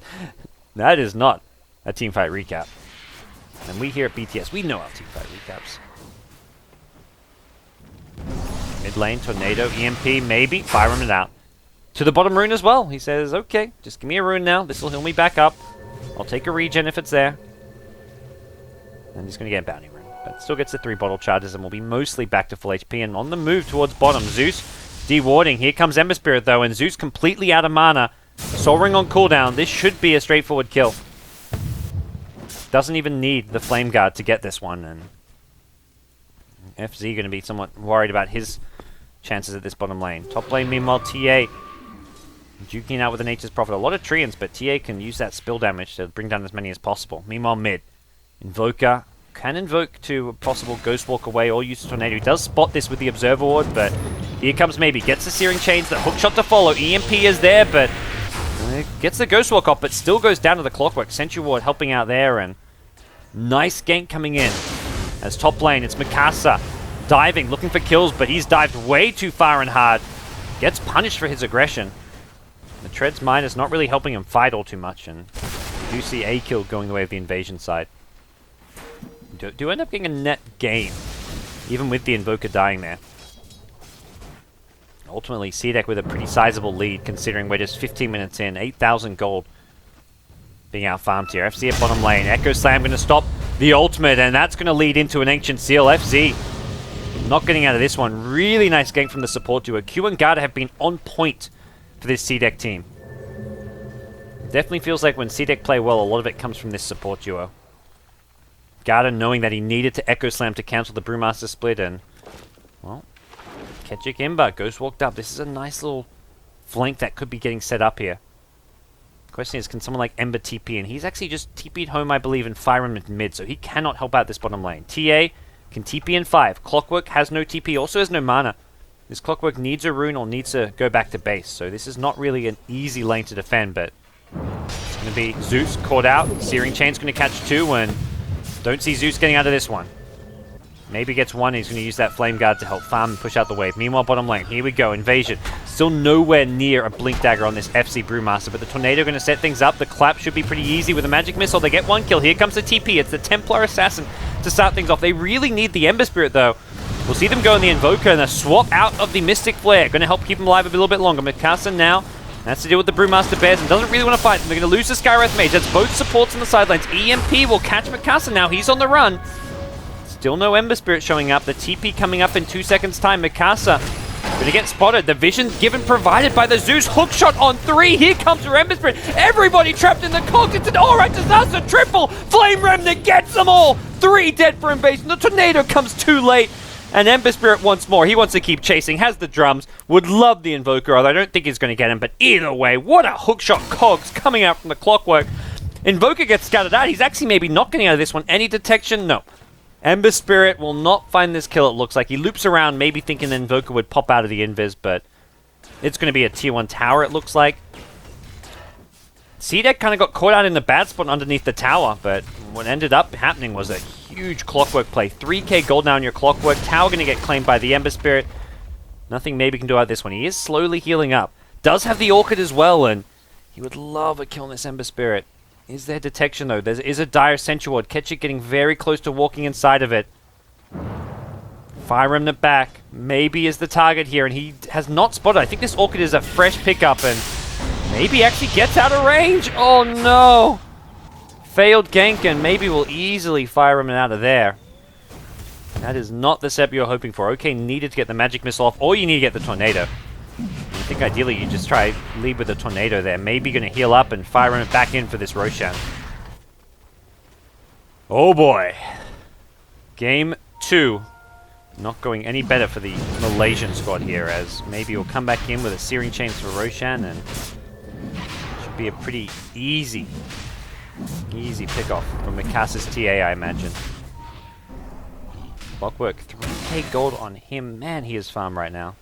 is not a teamfight recap. And we here at BTS, we know our teamfight recaps. Mid lane, Tornado, EMP, maybe. Fire him out. To the bottom rune as well. He says, okay, just give me a rune now. This will heal me back up. I'll take a regen if it's there. And he's going to get a bounty rune. But still gets the 3 bottle charges and will be mostly back to full HP. And on the move towards bottom, Zeus dewarding. Here comes Ember Spirit though, and Zeus completely out of mana. Soul Ring on cooldown. This should be a straightforward kill. Doesn't even need the Flame Guard to get this one. And FZ going to be somewhat worried about his chances at this bottom lane. Top lane, meanwhile, TA duking out with the Nature's Prophet. A lot of Treants, but TA can use that spill damage to bring down as many as possible. Meanwhile, mid. Invoker can invoke to a possible Ghost Walk away or use Tornado. He does spot this with the Observer Ward, but here comes maybe. Gets the Searing Chains, the hookshot to follow. EMP is there, but gets the Ghost Walk off, but still goes down to the Clockwork. Sentry Ward helping out there, and nice gank coming in. As top lane, it's Mikasa diving, looking for kills, but he's dived way too far and hard. Gets punished for his aggression. The Tread's Mine is not really helping him fight all too much, and you do see a kill going the way of the invasion side. Do end up getting a net gain, even with the Invoker dying there. Ultimately, CDEC with a pretty sizable lead, considering we're just 15 minutes in. 8,000 gold being out-farmed here. FC at bottom lane. Echo Slam going to stop the ultimate, and that's going to lead into an Ancient Seal. FZ not getting out of this one. Really nice gank from the support duo. Q and Garda have been on point for this CDEC team. Definitely feels like when CDEC play well, a lot of it comes from this support duo. Garda knowing that he needed to Echo Slam to cancel the Brewmaster split, and, well, Kechik Imba, Ghost walked up. This is a nice little flank that could be getting set up here. Question is, can someone like Ember TP? And he's actually just TP'd home, I believe, in Fire Emblem mid, so he cannot help out this bottom lane. TA can TP in 5. Clockwork has no TP, also has no mana. This Clockwork needs a rune or needs to go back to base, so this is not really an easy lane to defend, but it's going to be Zeus caught out. Searing Chain's going to catch 2, and don't see Zeus getting out of this one. Maybe gets 1, he's going to use that Flame Guard to help farm and push out the wave. Meanwhile, bottom lane, here we go, Invasion. Still nowhere near a Blink Dagger on this FC Brewmaster, but the Tornado going to set things up. The clap should be pretty easy with a Magic Missile. They get 1 kill. Here comes the TP. It's the Templar Assassin to start things off. They really need the Ember Spirit, though. We'll see them go in the Invoker, and a swap out of the Mystic Flare. Going to help keep him alive a little bit longer. Mikasa now has to deal with the Brewmaster Bears and doesn't really want to fight them. They're going to lose the Skywrath Mage. That's both supports on the sidelines. EMP will catch Mikasa now. He's on the run. Still no Ember Spirit showing up. The TP coming up in 2 seconds' time. Mikasa going to get spotted. The vision given provided by the Zeus. Hookshot on 3. Here comes your Ember Spirit. Everybody trapped in the cog. It's an alright disaster. Triple. Flame Remnant gets them all. 3 dead for invasion. The Tornado comes too late. And Ember Spirit once more. He wants to keep chasing. Has the drums. Would love the Invoker, although I don't think he's going to get him. But either way, what a hookshot cogs coming out from the Clockwork. Invoker gets scattered out. He's actually maybe not getting out of this one. Any detection? No. Ember Spirit will not find this kill, it looks like. He loops around, maybe thinking the Invoker would pop out of the Invis, but it's going to be a tier 1 tower, it looks like. CDEC kind of got caught out in the bad spot underneath the tower, but what ended up happening was a huge Clockwork play. 3k gold now on your Clockwork. Tower going to get claimed by the Ember Spirit. Nothing maybe can do out of this one. He is slowly healing up. Does have the Orchid as well, and he would love a kill on this Ember Spirit. Is there detection, though? There is a dire Sentry Ward. Ketchik getting very close to walking inside of it. Fire Remnant back. Maybe is the target here, and he has not spotted. I think this Orchid is a fresh pickup, and maybe actually gets out of range. Oh, no. Failed gank, and maybe will easily Fire Remnant out of there. That is not the setup you're hoping for. OK needed to get the Magic Missile off, or you need to get the Tornado. I think ideally you just try lead with the Tornado there. Maybe going to heal up and Fire Remnant back in for this Roshan. Oh boy. Game 2. Not going any better for the Malaysian squad here, as maybe he'll come back in with a Searing Chains for Roshan, and should be a pretty easy pickoff from Mikasa's TA, I imagine. Clockwork, 3k gold on him. Man, he is farm right now.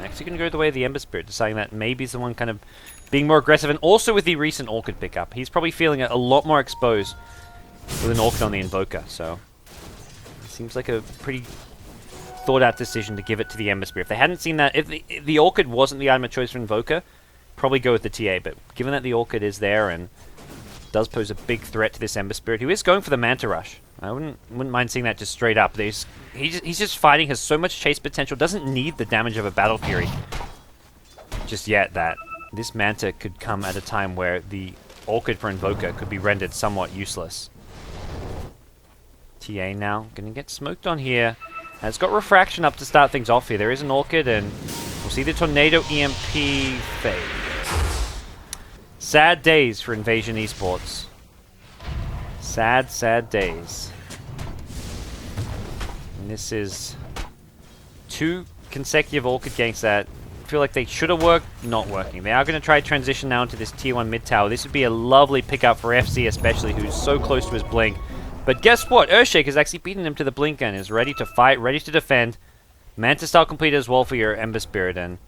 Actually going to go the way of the Ember Spirit, deciding that maybe he's the one kind of being more aggressive, and also with the recent Orchid pickup. He's probably feeling a lot more exposed with an Orchid on the Invoker, so it seems like a pretty thought-out decision to give it to the Ember Spirit. If they hadn't seen that, if the Orchid wasn't the item of choice for Invoker, probably go with the TA, but given that the Orchid is there and does pose a big threat to this Ember Spirit, who is going for the Manta Rush. I wouldn't mind seeing that just straight up. He's just fighting, has so much chase potential, doesn't need the damage of a Battle Fury just yet, that this Manta could come at a time where the Orchid for Invoker could be rendered somewhat useless. TA now going to get smoked on here. And it's got Refraction up to start things off here. There is an Orchid, and we'll see the Tornado EMP fade. Sad days for Invasion Esports. Sad, sad days. And this is 2 consecutive Orchid ganks that feel like they should have worked, not working. They are going to try transition now into this tier 1 mid tower. This would be a lovely pickup for FC especially, who's so close to his blink. But guess what? Earthshake has actually beaten him to the blink and is ready to fight, ready to defend. Manta style completed as well for your Ember Spirit, and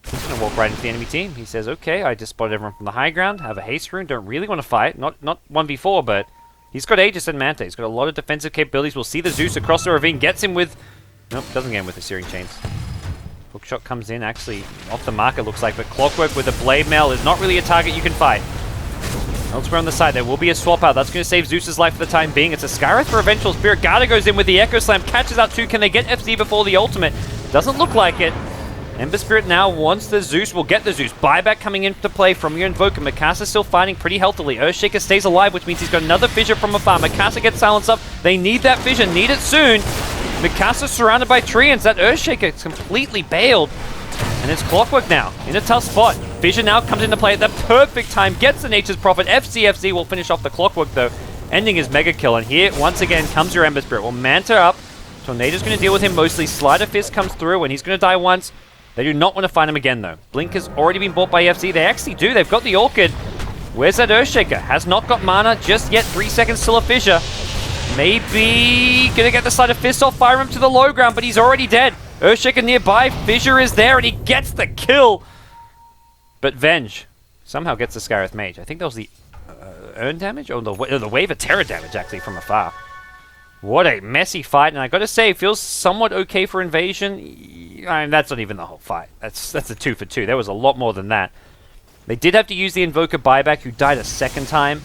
he's going to walk right into the enemy team. He says, okay, I just spotted everyone from the high ground, have a haste rune, don't really want to fight. Not 1v4, but he's got Aegis and Manta. He's got a lot of defensive capabilities. We'll see the Zeus across the ravine, gets him with... Nope, doesn't get him with the Searing Chains. Hookshot comes in, actually off the mark it looks like, but Clockwork with a Blade Mail is not really a target you can fight. Elsewhere on the side, there will be a swap out. That's going to save Zeus's life for the time being. It's a Scarith for Eventual Spirit. Garda goes in with the Echo Slam, catches out 2. Can they get FZ before the ultimate? Doesn't look like it. Ember Spirit now wants the Zeus, will get the Zeus. Buyback coming into play from your Invoker. Mikasa still fighting pretty healthily. Earthshaker stays alive, which means he's got another Fissure from afar. Mikasa gets silenced up. They need that Fissure, need it soon. Mikasa surrounded by Treants. That Earthshaker is completely bailed. And it's Clockwork now in a tough spot. Fissure now comes into play at the perfect time, gets the Nature's Prophet. FCFC will finish off the Clockwork though, ending his mega kill. And here, once again, comes your Ember Spirit. Well, Manta up. Tornado's going to deal with him mostly. Slider Fist comes through and he's going to die once. They do not want to find him again though. Blink has already been bought by FC. They actually do. They've got the Orchid. Where's that Earthshaker? Has not got mana just yet. 3 seconds till a Fissure. Maybe gonna get the Slider Fist off, fire him to the low ground, but he's already dead. Earthshaker nearby. Fissure is there and he gets the kill. But Venge somehow gets the Scarith Mage. I think that was the earn damage? Or the Wave of Terror damage, actually, from afar. What a messy fight, and I gotta say, it feels somewhat okay for Invasion. I mean, that's not even the whole fight. That's a 2 for 2. There was a lot more than that. They did have to use the Invoker buyback, who died a second time.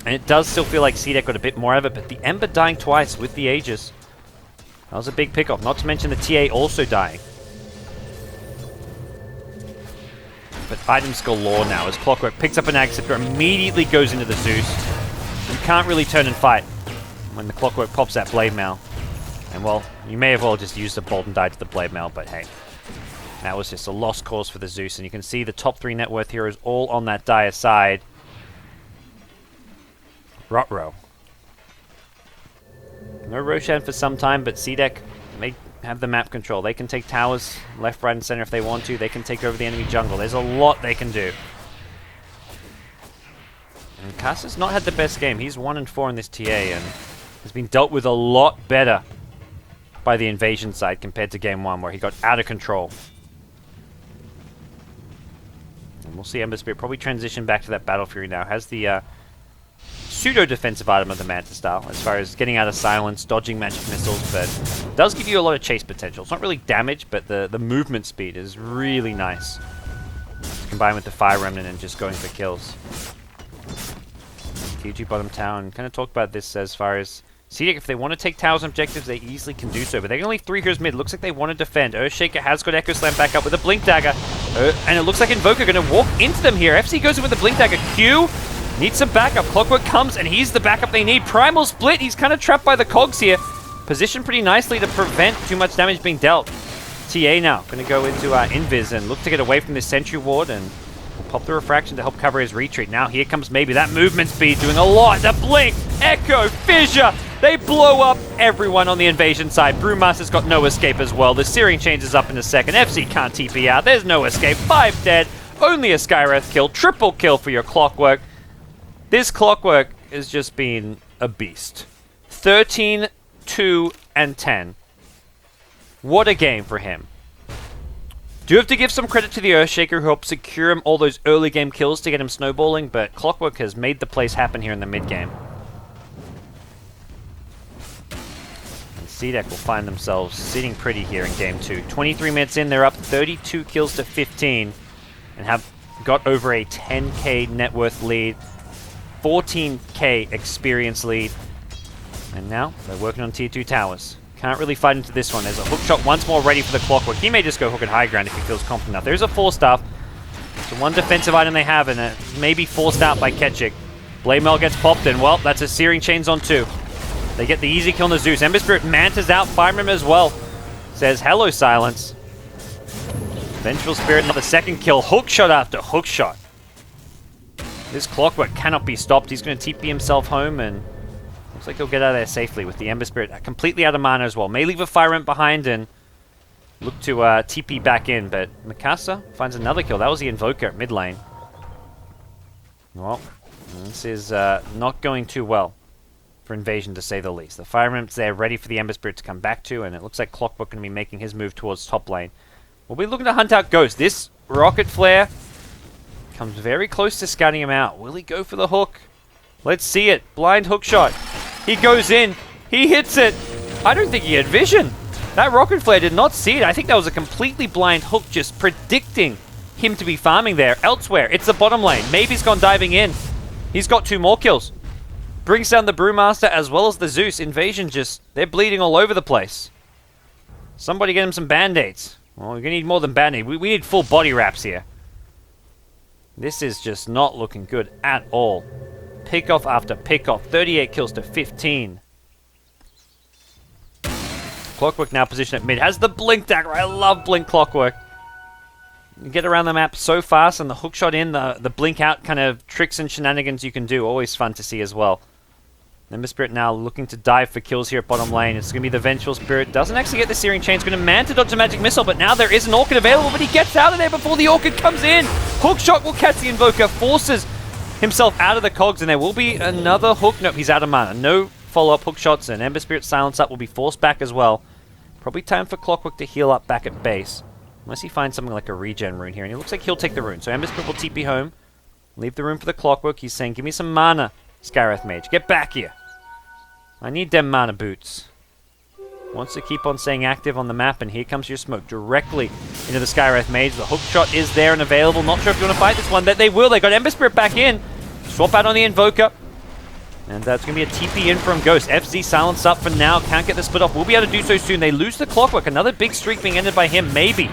And it does still feel like CDEC got a bit more of it, but the Ember dying twice with the Aegis. That was a big pickoff, not to mention the TA also dying. But items galore now as Clockwork picks up an Ag Scepter, immediately goes into the Zeus. You can't really turn and fight when the Clockwork pops that Blade Mail. And well, you may have well just used the Bolt and died to the Blade Mail, but hey. That was just a lost cause for the Zeus, and you can see the top 3 net worth heroes all on that dire side. Rotro. No Roshan for some time, but CDEC, they have the map control. They can take towers left, right, and center if they want to. They can take over the enemy jungle. There's a lot they can do. And Casa's not had the best game. He's 1-4 in this TA and has been dealt with a lot better by the Invasion side compared to game 1 where he got out of control. And we'll see Ember Spirit probably transition back to that Battle Fury now. Has the pseudo-defensive item of the Manta style, as far as getting out of silence, dodging magic missiles, but does give you a lot of chase potential. It's not really damage, but the movement speed is really nice. Combined with the Fire Remnant and just going for kills. TG bottom tower, and kind of talked about this as far as CDEC, if they want to take towers and objectives, they easily can do so, but they can only 3 heroes mid. Looks like they want to defend. Earthshaker has got Echo Slam back up with a Blink Dagger, and it looks like Invoker going to walk into them here. FC goes in with the Blink Dagger. Q needs some backup. Clockwork comes, and he's the backup they need. Primal Split, he's kind of trapped by the cogs here. Positioned pretty nicely to prevent too much damage being dealt. TA now going to go into Invis and look to get away from this Sentry Ward, and pop the Refraction to help cover his retreat. Now here comes maybe that movement speed doing a lot. The Blink, Echo, Fissure. They blow up everyone on the invasion side. Brewmaster's got no escape as well. The Searing changes up in a second. FC can't TP out. There's no escape. 5 dead. Only a Skywrath kill. Triple kill for your Clockwork. This Clockwork has just been a beast. 13, 2, and 10. What a game for him. Do have to give some credit to the Earthshaker who helped secure him all those early game kills to get him snowballing, but Clockwork has made the plays happen here in the mid game. CDEC will find themselves sitting pretty here in game 2. 23 minutes in, they're up 32 kills to 15 and have got over a 10k net worth lead, 14k experience lead, and now they're working on tier 2 towers. Can't really fight into this one. There's a hook shot once more ready for the Clockwork. He may just go hook at high ground if he feels confident enough. There's a Force Staff. It's the one defensive item they have, and it may be forced out by Ketchik. Blade Mail gets popped, and well, that's a Searing Chains on 2. They get the easy kill on the Zeus. Ember Spirit Manta's out. Fire Emblem as well. Says, hello, Silence. Vengeful Spirit, another second kill. Hook shot after hook shot. This Clockwork cannot be stopped. He's going to TP himself home, and looks like he'll get out of there safely with the Ember Spirit completely out of mana as well. May leave a Fire Emblem behind and look to TP back in, but Mikasa finds another kill. That was the Invoker at mid lane. Well, this is not going too well for Invasion, to say the least. The Fire Emblem's there ready for the Ember Spirit to come back to, and it looks like Clockwork going to be making his move towards top lane. We'll be looking to hunt out GoDz. This Rocket Flare comes very close to scouting him out. Will he go for the hook? Let's see it. Blind hook shot. He goes in. He hits it. I don't think he had vision. That Rocket Flare did not see it. I think that was a completely blind hook just predicting him to be farming there. Elsewhere, it's the bottom lane. Maybe's gone diving in. He's got 2 more kills. Brings down the Brewmaster as well as the Zeus. Invasion just, they're bleeding all over the place. Somebody get him some band-aids. Well, we're going to need more than band-aid. We need full body wraps here. This is just not looking good at all. Pick-off after pick-off. 38 kills to 15. Clockwork now positioned at mid. Has the Blink Dagger. I love Blink Clockwork. You get around the map so fast, and the hook shot in, the blink out kind of tricks and shenanigans you can do. Always fun to see as well. Ember Spirit now looking to dive for kills here at bottom lane. It's going to be the Vengeful Spirit. Doesn't actually get the Searing Chain. It's going to Manta dodge a Magic Missile, but now there is an Orchid available, but he gets out of there before the Orchid comes in. Hook shot will catch the Invoker, forces himself out of the cogs, and there will be another hook. Nope, he's out of mana. No follow-up hook shots, and Ember Spirit silence up will be forced back as well. Probably time for Clockwork to heal up back at base. Unless he finds something like a regen rune here, and it looks like he'll take the rune. So Ember Spirit will TP home. Leave the rune for the Clockwork. He's saying, give me some mana, Skywrath Mage. Get back here. I need them mana boots. Wants to keep on staying active on the map, and here comes your smoke directly into the Skywrath Mage. The hook shot is there and available. Not sure if you want to fight this one. They will. They got Ember Spirit back in. Swap out on the Invoker. And that's going to be a TP in from GoDz. FZ silenced up for now. Can't get the split off. We'll be able to do so soon. They lose the Clockwork. Another big streak being ended by him. Maybe.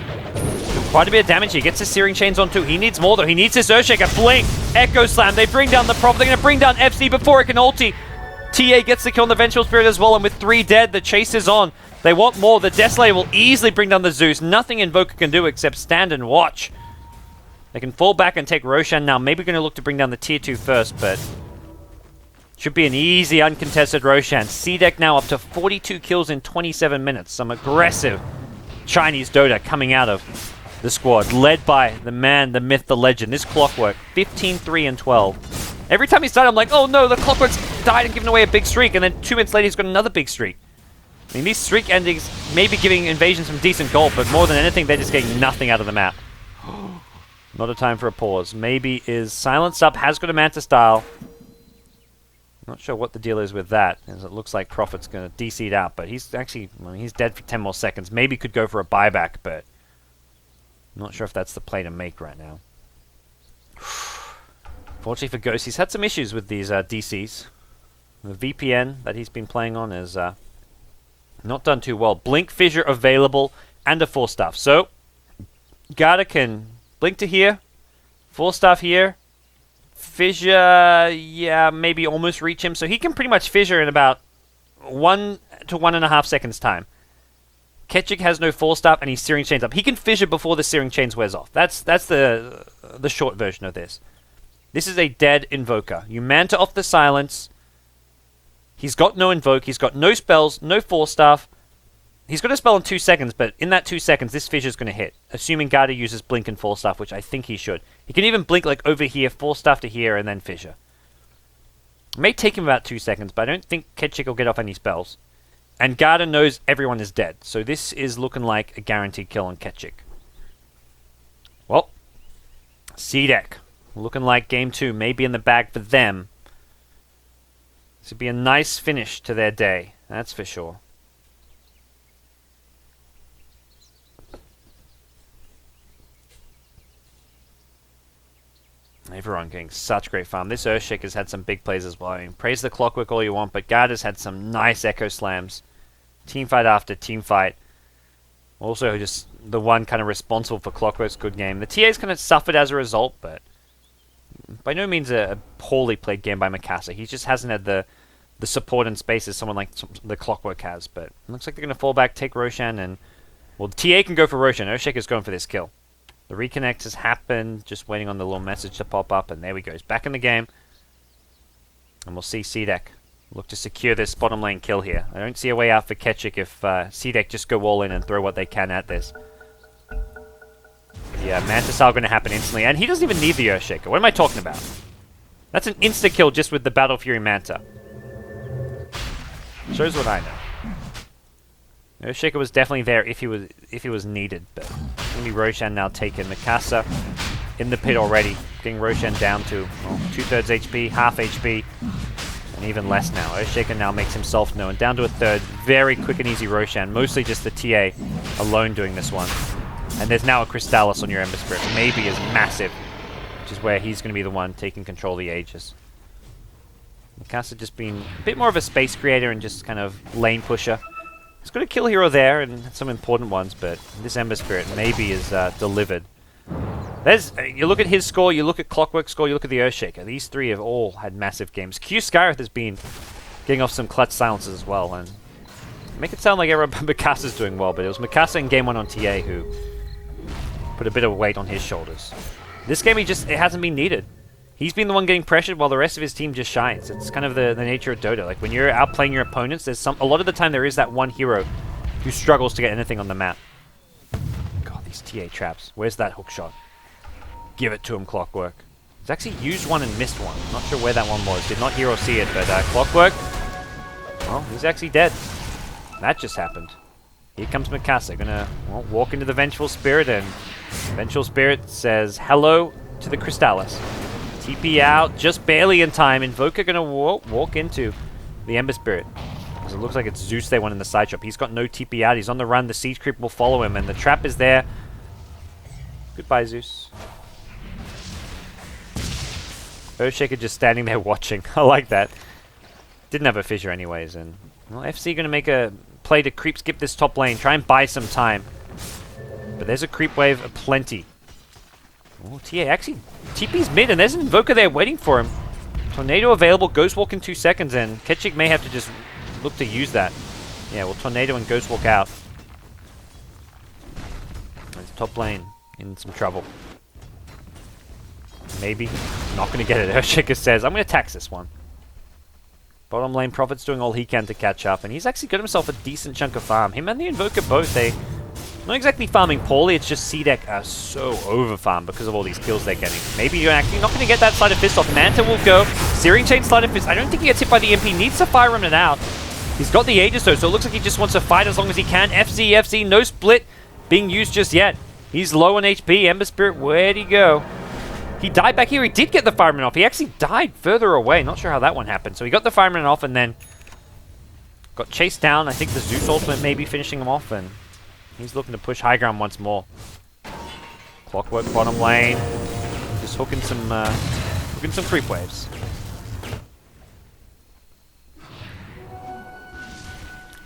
Quite a bit of damage here. Gets his Searing Chains on 2. He needs more, though. He needs his Earthshaker. Blink. Echo Slam. They bring down the Prophet. They're going to bring down FC before it can ulti. TA gets the kill on the Vengeful Spirit as well, and with 3 dead, the chase is on. They want more. The Desolator will easily bring down the Zeus. Nothing Invoker can do except stand and watch. They can fall back and take Roshan now. Maybe going to look to bring down the tier 2 first, but should be an easy, uncontested Roshan. CDEC now up to 42 kills in 27 minutes. Some aggressive Chinese Dota coming out of the squad, led by the man, the myth, the legend. This Clockwork, 15, 3, and 12. Every time he started, I'm like, oh no, the Clockwork's died and given away a big streak, and then 2 minutes later he's got another big streak. I mean, these streak endings may be giving Invasion some decent gold, but more than anything, they're just getting nothing out of the map. Not a time for a pause. Maybe is silenced up, has got a Manta style. Not sure what the deal is with that, as it looks like Prophet's going to DC it out, but he's actually, well, he's dead for 10 more seconds. Maybe could go for a buyback, but not sure if that's the play to make right now. Fortunately for GoDz, he's had some issues with these DCs. The VPN that he's been playing on is not done too well. Blink, Fissure available, and a 4-staff. So, Garda can blink to here, 4-staff here. Fissure, yeah, maybe almost reach him. So he can pretty much Fissure in about 1 to 1.5 seconds time. Ketchik has no 4-staff and he's Searing Chains up. He can Fissure before the Searing Chains wears off. That's the short version of this. This is a dead Invoker. You Manta off the Silence. He's got no Invoke. He's got no spells, no 4-staff. He's got a spell in 2 seconds, but in that 2 seconds, this Fissure's going to hit. Assuming Garda uses Blink and 4-staff, which I think he should. He can even Blink like over here, 4-staff to here, and then Fissure. It may take him about 2 seconds, but I don't think Ketchik will get off any spells. And Garda knows everyone is dead, so this is looking like a guaranteed kill on Ketchik. Well, CDEC. Looking like Game 2 may be in the bag for them. This would be a nice finish to their day, that's for sure. Everyone getting such great farm. This Earthshaker's had some big plays as well. I mean, praise the Clockwork all you want, but Garda's had some nice Echo Slams. Teamfight after teamfight. Also just the one kind of responsible for Clockwork's good game. The TA's kind of suffered as a result, but by no means a poorly played game by Mikasa. He just hasn't had the support and space as someone like the Clockwork has. But it looks like they're going to fall back, take Roshan, and well, the TA can go for Roshan. Earthshaker's going for this kill. The reconnect has happened, just waiting on the little message to pop up, and there we go. He's back in the game. And we'll see CDEC look to secure this bottom lane kill here. I don't see a way out for Ketchik if CDEC just go all in and throw what they can at this. Yeah, Mantisar going to happen instantly, and he doesn't even need the Earthshaker. What am I talking about? That's an insta-kill just with the Battle Fury Manta. Shows what I know. Earthshaker was definitely there if he was needed, but only Roshan now taken. Mikasa in the pit already, getting Roshan down to 2/3 HP, half HP, and even less now. Earthshaker now makes himself known, down to a third. Very quick and easy Roshan, mostly just the TA alone doing this one. And there's now a Crystallis on your Ember Spirit, maybe is massive, which is where he's going to be the one taking control of the Aegis. Mikasa just being a bit more of a space creator and just kind of lane pusher. He's got a kill here or there, and some important ones, but this Ember Spirit maybe is delivered. You look at his score, you look at Clockwork's score, you look at the Earthshaker. These three have all had massive games. Q Skyreth has been getting off some clutch silences as well, and make it sound like everyone but Mikasa's doing well, but it was Mikasa in Game 1 on TA who put a bit of weight on his shoulders. This game, it hasn't been needed. He's been the one getting pressured while the rest of his team just shines. It's kind of the nature of Dota. Like when you're outplaying your opponents, there's a lot of the time there is that one hero who struggles to get anything on the map. God, these TA traps. Where's that hook shot? Give it to him, Clockwork. He's actually used one and missed one. Not sure where that one was. Did not hear or see it, but Clockwork, well, he's actually dead. That just happened. Here comes Mikasa, gonna walk into the Vengeful Spirit, and Vengeful Spirit says hello to the Crystallis. TP out, just barely in time. Invoker gonna walk into the Ember Spirit. Because it looks like it's Zeus they want in the side shop. He's got no TP out, he's on the run, the Siege Creep will follow him, and the trap is there. Goodbye, Zeus. Earthshaker just standing there watching. I like that. Didn't have a fissure anyways, and well, FC gonna make a play to creep skip this top lane, try and buy some time. But there's a creep wave aplenty. Oh, TA actually TP's mid, and there's an Invoker there waiting for him. Tornado available, Ghost Walk in 2 seconds, and Ketchik may have to just look to use that. Yeah, well, Tornado and Ghost Walk out. There's top lane in some trouble. Maybe. Not going to get it. Earthshaker says, I'm going to tax this one. Bottom lane, Prophet's doing all he can to catch up, and he's actually got himself a decent chunk of farm. Him and the Invoker both, they not exactly farming poorly, it's just CDEC are so over-farmed because of all these kills they're getting. Maybe you're actually not going to get that Sleight of Fist off. Manta will go. Searing Chain Sleight of Fist. I don't think he gets hit by the MP. Needs to Fire Remnant out. He's got the Aegis though, so it looks like he just wants to fight as long as he can. FC, no split being used just yet. He's low on HP. Ember Spirit, where'd he go? He died back here. He did get the fireman off. He actually died further away. Not sure how that one happened. So he got the fireman off and then got chased down. I think the Zeus ultimate maybe finishing him off, and he's looking to push high ground once more. Clockwork bottom lane. Just hooking some creep waves.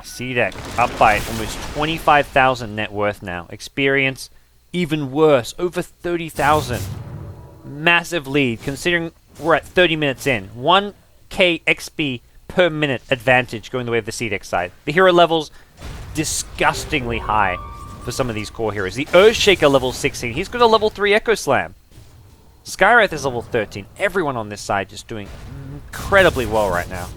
CDEC up by almost 25,000 net worth now. Experience even worse, over 30,000. Massive lead considering we're at 30 minutes in. 1k XP per minute advantage going the way of the CDEC side. The hero levels disgustingly high for some of these core heroes. The Earthshaker level 16. He's got a level 3 Echo Slam. Skywrath is level 13. Everyone on this side just doing incredibly well right now.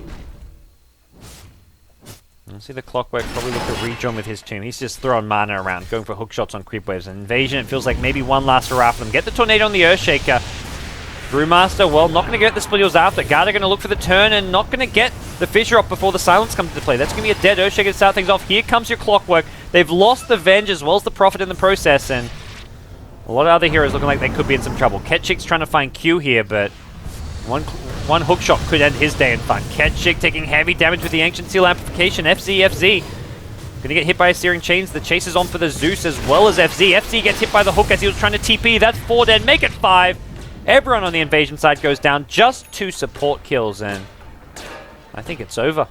I see the Clockwork probably look to rejoin with his team. He's just throwing mana around, going for hook shots on creep waves. And Invasion, it feels like maybe one last hurrah for them. Get the Tornado on the Earthshaker. Brewmaster, well, not going to get the split heals after. Garda going to look for the turn and not going to get the Fissure up before the Silence comes into play. That's going to be a dead Earthshaker to start things off. Here comes your Clockwork. They've lost the Venge as well as the Prophet in the process, and a lot of other heroes looking like they could be in some trouble. Ketchik's trying to find Q here, but one hook shot could end his day in fun. Ketchik taking heavy damage with the Ancient Seal Amplification. FZ. Gonna get hit by a Searing Chains. The chase is on for the Zeus as well as FZ. FZ gets hit by the hook as he was trying to TP. That's 4 dead. Make it 5. Everyone on the Invasion side goes down. Just 2 support kills, and I think it's over.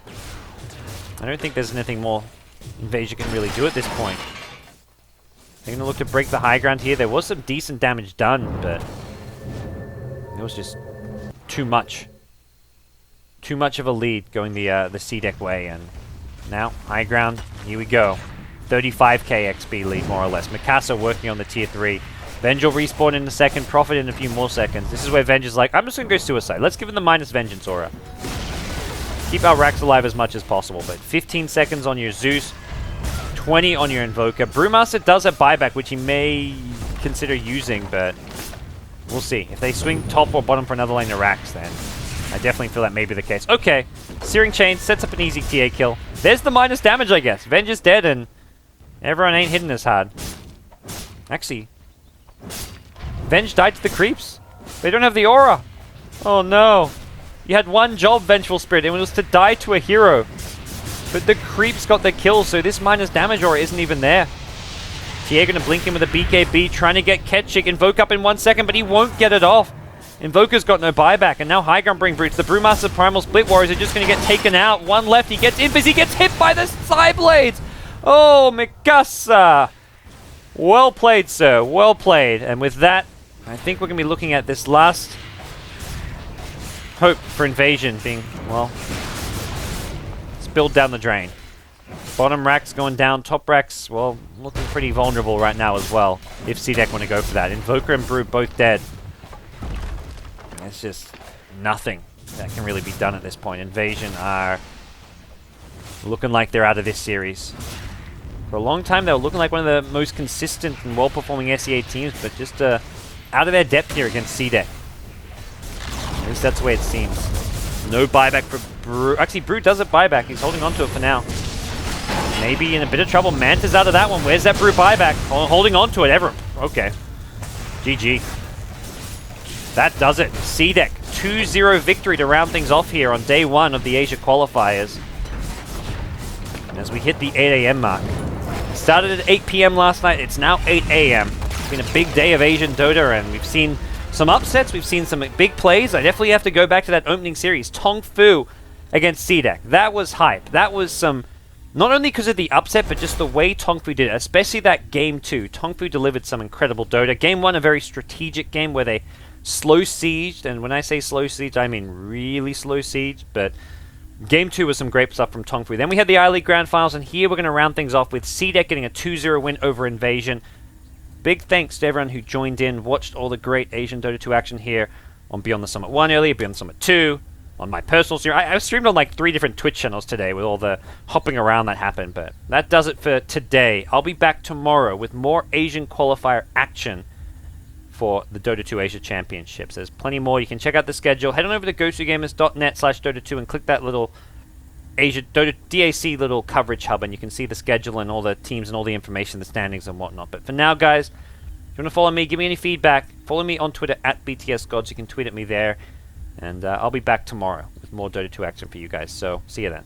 I don't think there's anything more Invasion can really do at this point. They're gonna look to break the high ground here. There was some decent damage done, but it was just too much. Too much of a lead going the CDEC way, and now high ground, here we go. 35k XP lead, more or less. Mikasa working on the tier 3. Venge will respawn in a second, Prophet in a few more seconds. This is where Venge is like, I'm just gonna go Suicide. Let's give him the minus Vengeance aura. Keep our racks alive as much as possible, but 15 seconds on your Zeus, 20 on your Invoker. Brewmaster does have buyback, which he may consider using, but we'll see. If they swing top or bottom for another lane of racks, then I definitely feel that may be the case. Okay, Searing Chain sets up an easy TA kill. There's the minus damage, I guess. Venge is dead, and everyone ain't hitting as hard. Actually, Venge died to the creeps. They don't have the aura. Oh no. You had one job, Vengeful Spirit, and it was to die to a hero. But the creeps got the kill, so this minus damage aura isn't even there. TA gonna blink in with a BKB, trying to get Ketchik. Invoke up in 1 second, but he won't get it off. Invoker's got no buyback, and now High Ground bring Brutes. The Brewmaster Primal Split Warriors are just gonna get taken out. One left, he gets Impers, he gets hit by the Psyblades! Oh, Mikasa! Well played, sir, well played. And with that, I think we're gonna be looking at this last hope for Invasion being, well, spilled down the drain. Bottom racks going down, top racks, well, looking pretty vulnerable right now as well, if CDEC want to go for that. Invoker and Brew both dead. It's just nothing that can really be done at this point. Invasion are looking like they're out of this series. For a long time, they were looking like one of the most consistent and well-performing SEA teams, but just out of their depth here against CDEC. At least that's the way it seems. No buyback for Brew. Actually, Brew does have buyback. He's holding on to it for now. Maybe in a bit of trouble. Manta's out of that one. Where's that Brew buyback? Holding on to it. Everyone. Okay. GG. That does it. CDEC 2-0 victory to round things off here on day 1 of the Asia qualifiers. And as we hit the 8 AM mark. Started at 8 PM last night. It's now 8 AM. It's been a big day of Asian Dota, and we've seen some upsets. We've seen some big plays. I definitely have to go back to that opening series. Tong Fu against CDEC. That was hype. That was some... Not only because of the upset, but just the way Tong Fu did it, especially that Game 2. Tong Fu delivered some incredible Dota. Game 1, a very strategic game where they slow sieged, and when I say slow siege, I mean really slow siege, but Game 2 was some great stuff from Tong Fu. Then we had the I-League Grand Finals, and here we're going to round things off with CDEC getting a 2-0 win over Invasion. Big thanks to everyone who joined in, watched all the great Asian Dota 2 action here on Beyond the Summit 1 earlier, Beyond the Summit 2, on my personal stream. I streamed on like 3 different Twitch channels today with all the hopping around that happened, but that does it for today. I'll be back tomorrow with more Asian qualifier action for the Dota 2 Asia Championships. There's plenty more. You can check out the schedule. Head on over to GoToGamers.net/Dota2 and click that little Asia Dota DAC little coverage hub, and you can see the schedule and all the teams and all the information, the standings and whatnot. But for now, guys, If you want to follow me, give me any feedback, follow me on Twitter at BTSGods. You can tweet at me there. And I'll be back tomorrow with more Dota 2 action for you guys. So, see you then.